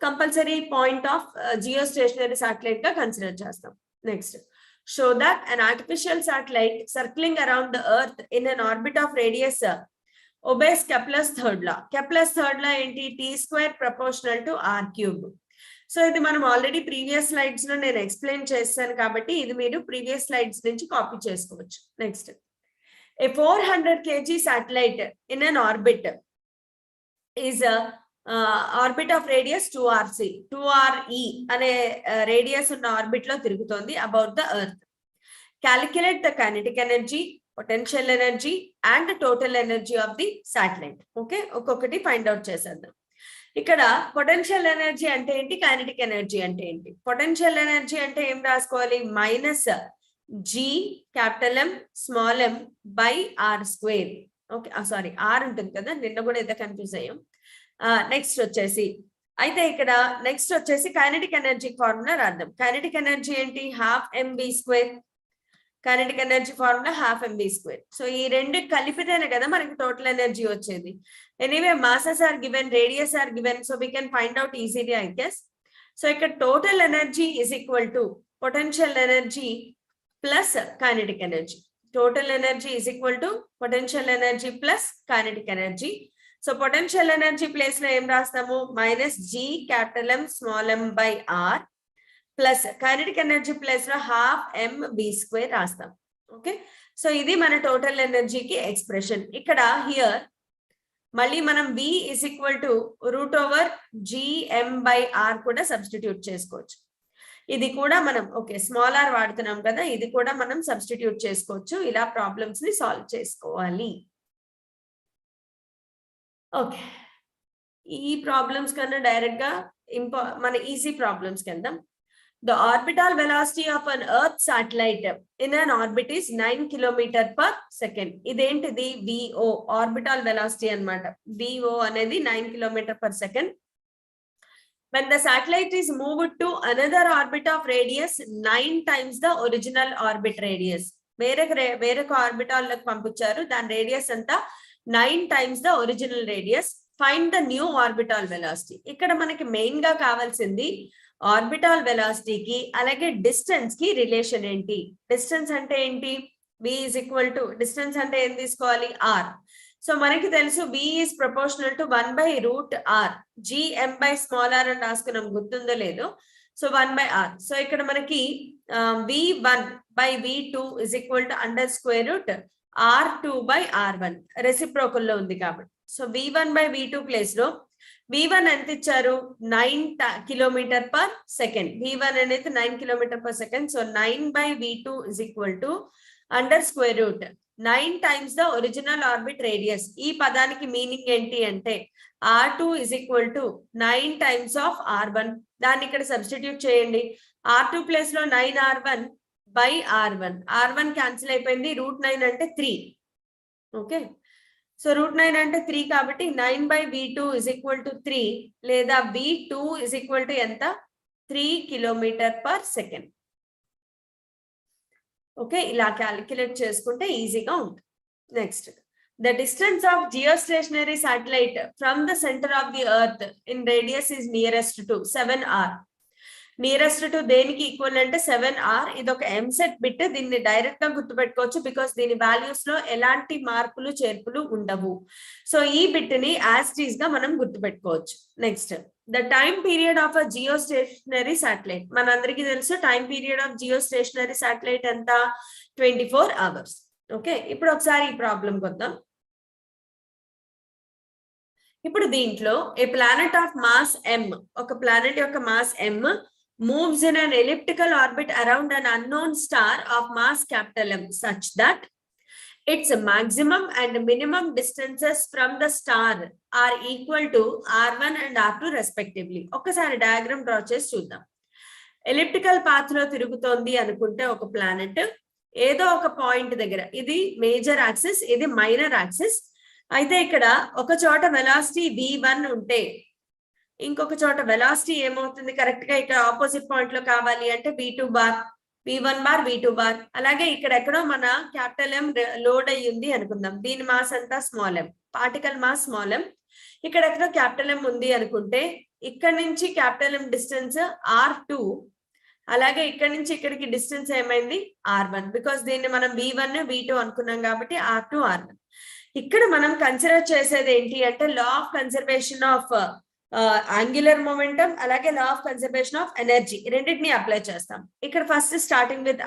compulsory point of geostationary satellite గా కన్సిడర్ చేస్తాం. Next, show that an artificial satellite circling around the earth in an orbit of radius obeys Kepler's third law. Kepler's third law ఏంటి? T square proportional to R cube. So ఇది మనం already previous slides లో నేను explain చేస్తాను కాబట్టి ఇది మీరు previous slides నుంచి కాపీ చేసుకోవచ్చు. Next, a 400 kg satellite in an orbit is a orbit of radius 2RE అనే రేడియస్ ఉన్న ఆర్బిట్ లో తిరుగుతోంది about the earth. Calculate the kinetic energy, potential energy and total energy of the satellite. Okay, ఒక్కొక్కటి find out చేసేద్దాం. ఇక్కడ potential energy అంటే ఏంటి? Kinetic energy అంటే ఏంటి? పొటెన్షియల్ ఎనర్జీ అంటే ఏం రాసుకోవాలి? Minus G capital M small m by R square. Okay, sorry R ఉంటుంది కదా, నిన్న కూడా ఏదో కన్ఫ్యూజ్ అయ్యాం. నెక్స్ట్ వచ్చేసి అయితే ఇక్కడ నెక్స్ట్ వచ్చేసి కైనెటిక్ ఎనర్జీ ఫార్ములా రాద్దాం. కైనెటిక్ ఎనర్జీ ఏంటి? ½ mv square. Kinetic energy formula ½ mv square. So ఈ రెండు కలిపితేనే కదా మనకి టోటల్ ఎనర్జీ వచ్చేది. Anyway masses are given, radius are given, so we can find out easily I guess. So ఇక్కడ total energy is equal to potential energy plus kinetic energy. Total energy is equal to potential energy plus kinetic energy. So potential energy place లో ఏం రాస్తాము? Minus G capital M small m by R plus kinetic energy place లో ½ mv square రాస్తాం. Okay, so ఇది మన total ఎనర్జీకి expression. ఇక్కడ here మళ్ళీ మనం V is equal to √/gm by R కూడా సబ్స్టిట్యూట్ చేసుకోవచ్చు. ఇది కూడా మనం ఓకే స్మాల్ r వాడుతున్నాం కదా, ఇది కూడా మనం సబ్స్టిట్యూట్ చేసుకోవచ్చు. ఇలా ప్రాబ్లమ్స్ ని సాల్వ్ చేసుకోవాలి. ఓకే, ఈ ప్రాబ్లమ్స్ కన్నా డైరెక్ట్ గా మన ఈజీ ప్రాబ్లమ్స్ కి వెళ్దాం. The orbital velocity of an earth satellite in an orbit is 9 km/s. ఇదేంటిది? VO, ఆర్బిటాల్ వెలాసిటీ అన్నమాట. VO అనేది 9 km/s. When the satellite is moved to another orbit of radius 9 times the original orbit radius. వేరొక orbital లకు పంపించారు, దాని radius అంతా 9 times the original radius. Find the new orbital velocity. ఇక్కడ మనకి main గా కావాల్సింది ఆర్బిటాల్ వెలాసిటీకి అలాగే డిస్టెన్స్ కి రిలేషన్ ఏంటి? డిస్టెన్స్ అంటే ఏంటి? V is equal to, distance అంటే ఏం తీసుకోవాలి? R. సో మనకి తెలుసు V is proportional to 1/√R. gm by small r అని రాసుకున్నాం, గుర్తుందో లేదో. So 1/R. సో ఇక్కడ మనకి V1 by V2 is equal to √R2 by R1 reciprocal లో ఉంది కాబట్టి. So V1 by V2 place లో V1 ఎంత ఇచ్చారు? 9 km/s. V1 అనేది 9 km/s. So 9/V2 is equal to √9 times the original orbit radius. ఈ పదానికి మీనింగ్ ఏంటి అంటే R2 is equal to 9 times of R1. దాన్ని ఇక్కడ సబ్స్టిట్యూట్ చేయండి. R2 ప్లేస్ లో 9R1 by R1. R1 cancel అయిపోయింది, √9 అంటే 3. ఓకే, సో √9 అంటే 3 కాబట్టి 9/v2 is equal to 3 లేదా v2 is equal to ఎంత 3 km/s. ఓకే, ఇలా క్యాలిక్యులేట్ చేసుకుంటే ఈజీగా ఉంటుంది. Next, the distance of geostationary satellite from the center of the earth in radius is nearest to 7r. Nearest to దేనికి equal అంటే 7r. ఇది ఒక ఎంసెట్ బిట్, దీన్ని డైరెక్ట్ గా గుర్తుపెట్టుకోవచ్చు బికాస్ దీని వాల్యూస్ లో ఎలాంటి మార్పులు చేర్పులు ఉండవు. సో ఈ బిట్ ని యాజ్ ఇట్ ఈస్ గా మనం గుర్తుపెట్టుకోవచ్చు. Next, the time period of a geostationary satellite. మనందరికీ తెలుసు time period of geostationary satellite ఎంత 24 hours. ఓకే, ఇప్పుడు ఒకసారి ఈ ప్రాబ్లంకి వద్దాం. ఇప్పుడు దీంట్లో ఏ ప్లానెట్ ఆఫ్ మాస్ m, ఒక ప్లానెట్ యొక్క mass m moves in an elliptical orbit around an unknown star of mass M such that its maximum and minimum distances from the star are equal to r1 and r2 respectively. ఒకసారి diagram draw చేసి చూద్దాం. Elliptical path లో తిరుగుతోంది అనుకుంటే ఒక planet ఏదో ఒక point దగ్గర, ఇది మేజర్ యాక్సిస్, ఇది మైనర్ యాక్సిస్. అయితే ఇక్కడ ఒక చోట వెలాసిటీ v1 ఉంటే ఇంకొక చోట వెలాసిటీ ఏమవుతుంది, కరెక్ట్ గా ఇక్కడ ఆపోజిట్ పాయింట్ లో కావాలి అంటే v2 bar, v1 bar, v2 bar. అలాగే ఇక్కడ ఎక్కడో మన క్యాపిటల్ M లోడ్ అయ్యింది అనుకుందాం, దీని మాస్ అంతా small m, particle mass small m. ఇక్కడ ఎక్కడో క్యాపిటల్ M ఉంది అనుకుంటే ఇక్కడ నుంచి క్యాపిటల్ M డిస్టెన్స్ r2, అలాగే ఇక్కడ నుంచి ఇక్కడికి డిస్టెన్స్ ఏమైంది r1, బికాస్ దీన్ని మనం v1 v2 అనుకున్నాం కాబట్టి r2 r1. ఇక్కడ మనం కన్సిడర్ చేసేది ఏంటి అంటే law of conservation of angular momentum, అలాగే law of conservation of energy, రెండింటిని అప్లై చేస్తాం. ఇక్కడ first starting with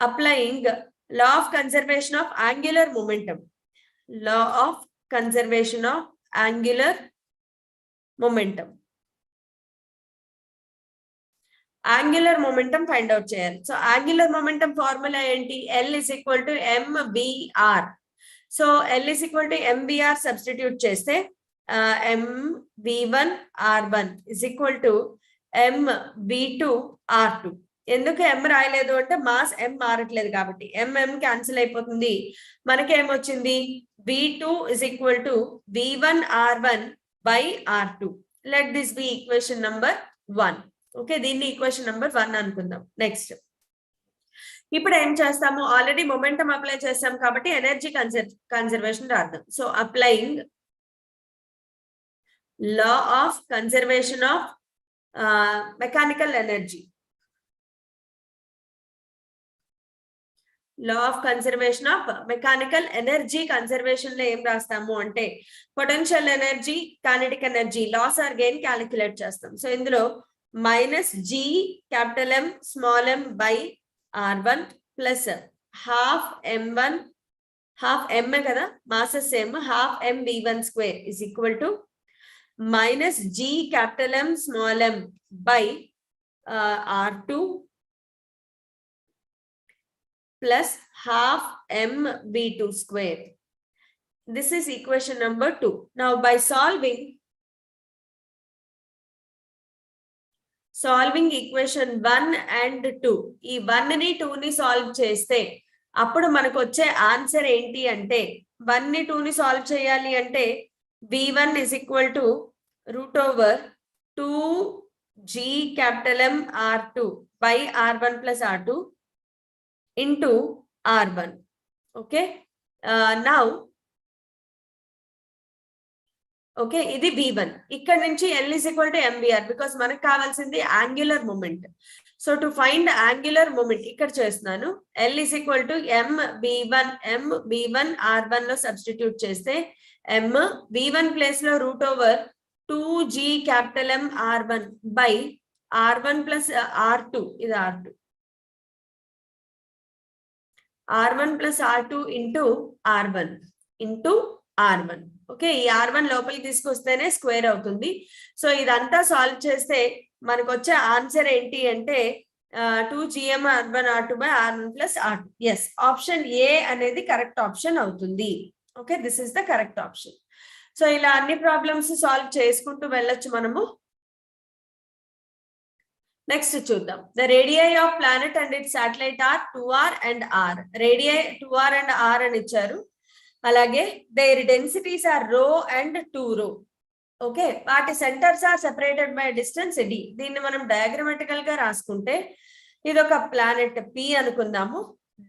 applying law of conservation of angular momentum. Law of conservation of angular momentum, angular momentum find out చేయాలి. So angular momentum formula ఏంటి, L is equal to mvr. So L is equal to mvr substitute చేస్తే mv1 r1 is equal to mv2 r2. ఎందుకు m రాయలేదు అంటే mass m మారట్లేదు కాబట్టి m cancel అయిపోతుంది. మనకేమొచ్చింది v2 is equal to v1 r1 by r2. Let this be equation number 1. Okay, దీన్ని equation number 1 అనుకుందాం. Next, ఇప్పుడు ఏం చేస్తాము, ఆల్రెడీ మొమెంటం అప్లై చేస్తాం కాబట్టి ఎనర్జీ కన్సర్వేషన్ రాద్దాం. So applying law of conservation of mechanical energy. Law of conservation of mechanical energy conservation లో ఏం రాస్తాము అంటే potential energy, kinetic energy, loss or gain calculate చేస్తాం. సో ఇందులో -g capital M small m by r1 plus half m1, half m కదా masses same, half m v1 square is equal to -g capital M small m by r2 plus half m v2 square. This is equation number 2. Now by solving equation 1 and 2, ఈ 1 ని 2 ని solve చేస్తే అప్పుడు మనకు వచ్చే answer ఏంటి అంటే 1 ని 2 ని సాల్వ్ చేయాలి అంటే v1 is equal to √2g capital M r2 by r1 plus r2 into r1. Okay, now okay, ఇది v1. ఇక్కడ నుంచి L is equal to mvr because మనకు కావాల్సింది angular moment. So to find angular moment ఇక్కడ చేస్తున్నాను. L is equal to mv1 r1 లో substitute చేస్తే v1 place లో √2g capital M r1 by r1 plus r2, ఇది r1 plus r2 into r1. Okay, ఈ r1 లోపలికి తీసుకొస్తేనే square అవుతుంది. So ఇదంతా సాల్వ్ చేస్తే మనకు వచ్చే ఆన్సర్ ఏంటి అంటే 2gm r1 r2 by r1 plus r2. Yes, option A అనేది కరెక్ట్ ఆప్షన్ అవుతుంది. Okay, this is the correct option. So ఇలా అన్ని ప్రాబ్లమ్స్ సాల్వ్ చేసుకుంటూ వెళ్ళొచ్చు మనము. నెక్స్ట్ చూద్దాం. The radii of planet and it satellite are 2r and r. Radii 2r and r అని ఇచ్చారు. అలాగే their densities are rho and 2ρ. Okay, వాటి centres are separated by distance d. దీన్ని మనం డయాగ్రమాటికల్ గా రాసుకుంటే ఇది ఒక ప్లానెట్ P అనుకుందాము.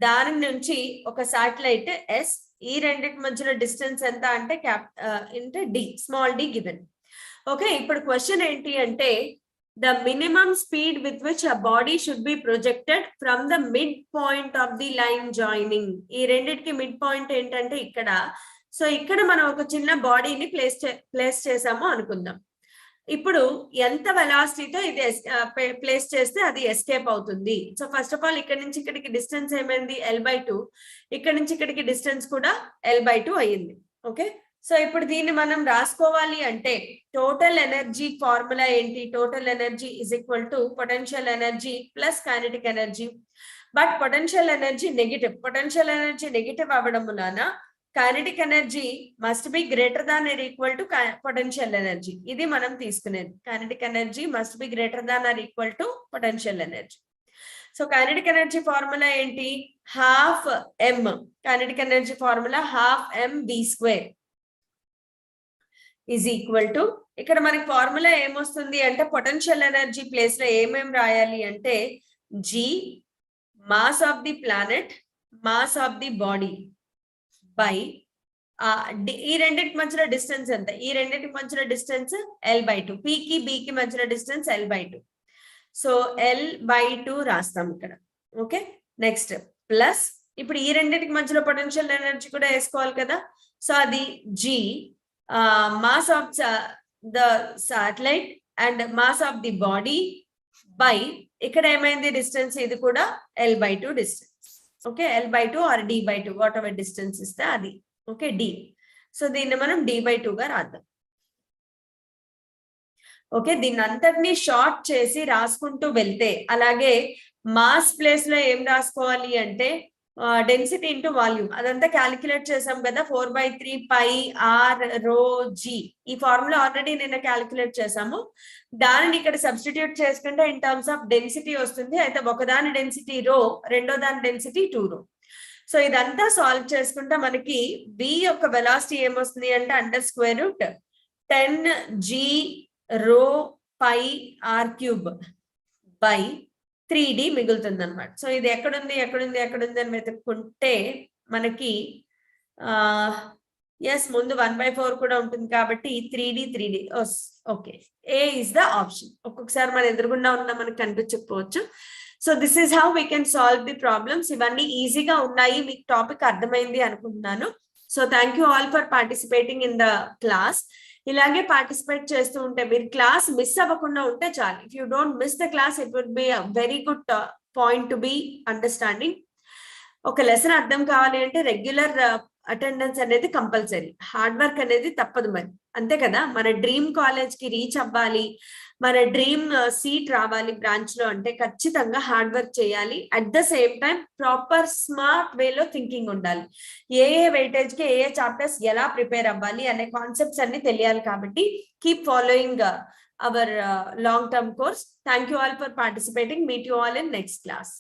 దాని నుంచి ఒక శాటిలైట్ S. ఈ రెండింటి మధ్యలో డిస్టెన్స్ ఎంత అంటే into d, small d given. Okay, ఇప్పుడు క్వశ్చన్ ఏంటి అంటే the minimum speed with which a body should be projected from the midpoint of the line joining. ఈ రెండిటికి మిడ్ పాయింట్ ఏంటంటే ఇక్కడ. సో ఇక్కడ మనం ఒక చిన్న బాడీని ప్లేస్ చేసాము అనుకుందాం. ఇప్పుడు ఎంత వెలాసిటీతో ఇది ప్లేస్ చేస్తే అది ఎస్కేప్ అవుతుంది. సో ఫస్ట్ ఆఫ్ ఆల్ ఇక్కడ నుంచి ఇక్కడికి డిస్టెన్స్ ఏమైంది, L/2. ఇక్కడ నుంచి ఇక్కడికి డిస్టెన్స్ కూడా L/2 అయ్యింది. ఓకే, సో ఇప్పుడు దీన్ని మనం రాసుకోవాలి అంటే టోటల్ ఎనర్జీ ఫార్ములా ఏంటి? Total energy is equal to potential energy plus kinetic energy. But potential energy negative. Potential energy negative అవ్వడం వలన kinetic energy must be greater than or equal to potential energy. ఇది మనం తీసుకునేది. Kinetic energy must be greater than or equal to potential energy. So kinetic energy formula ఏంటి? Half m. Kinetic energy formula half mv² is equal to, ఇక్కడ మనకి formula ఏమొస్తుంది అంటే potential energy place లో ఏమేం రాయాలి అంటే G mass of the planet, mass of the body by ఈ రెండింటి మధ్యలో డిస్టెన్స్ ఎంత? ఈ రెండింటి మధ్యలో డిస్టెన్స్ L/2. P కి B కి మధ్యలో డిస్టెన్స్ L/2. సో L/2 రాస్తాం ఇక్కడ. ఓకే, నెక్స్ట్ ప్లస్ ఇప్పుడు ఈ రెండింటికి మధ్యలో పొటెన్షియల్ ఎనర్జీ కూడా వేసుకోవాలి కదా. సో అది G mass of the satellite and mass of the body by ఇక్కడ ఏమైంది డిస్టెన్స్, ఇది కూడా L/2 distance. Okay, L/2 or D/2 whatever distance ఇస్తే అది. Okay, D. సో దీన్ని మనం D/2 గా రాద్దాం. ఓకే, దీన్ని అంతటినీ షార్ట్ చేసి రాసుకుంటూ వెళ్తే, అలాగే మాస్ ప్లేస్ లో ఏం రాసుకోవాలి అంటే డెన్సిటీ ఇంటూ వాల్యూమ్. అదంతా క్యాలిక్యులేట్ చేసాం కదా. 4/3 π r ρ g. ఈ ఫార్ములా ఆల్రెడీ నిన్న క్యాలిక్యులేట్ చేసాము. దానిని ఇక్కడ సబ్స్టిట్యూట్ చేసుకుంటే ఇన్ టర్మ్స్ ఆఫ్ డెన్సిటీ వస్తుంది. అయితే ఒకదాని డెన్సిటీ ρ, రెండో దాని డెన్సిటీ 2ρ. సో ఇదంతా సాల్వ్ చేసుకుంటే మనకి v యొక్క వెలాసిటీ ఏమొస్తుంది అంటే √10 g ρ π r³ బై 3d మిగులుతుంది అనమాట. సో ఇది ఎక్కడుంది అని వెతుక్కుంటే మనకి ఎస్ ముందు 1/4 కూడా ఉంటుంది కాబట్టి 3d. Okay, A is the option. ఒక్కొక్కసారి మన ఎదురుగుండా ఉన్న మనకు కనిపించకపోవచ్చు. So this is how we can solve the problems. ఇవన్నీ ఈజీగా ఉన్నాయి, మీకు టాపిక్ అర్థమైంది అనుకుంటున్నాను. So thank you all for participating in the class. ఇలాగే పార్టిసిపేట్ చేస్తూ ఉంటే, మీరు క్లాస్ మిస్ అవ్వకుండా ఉంటే చాలు. If you don't miss the class, it would be a very good point to be understanding. ఒక లెసన్ అర్థం కావాలి అంటే రెగ్యులర్ అటెండెన్స్ అనేది కంపల్సరీ. హార్డ్ వర్క్ అనేది తప్పదు మరి, అంతే కదా. మన డ్రీమ్ కాలేజ్ కి రీచ్ అవ్వాలి, మన డ్రీమ్ సీట్ రావాలి బ్రాంచ్ లో అంటే ఖచ్చితంగా హార్డ్ వర్క్ చేయాలి. At the same time proper smart వేలో థింకింగ్ ఉండాలి. ఏ వెయిటేజ్ కి ఏ చాప్టర్స్ ఎలా ప్రిపేర్ అవ్వాలి అనే కాన్సెప్ట్స్ అన్ని తెలియాలి. కాబట్టి keep following hour long term course. Thank you all for participating. Meet you all in next class.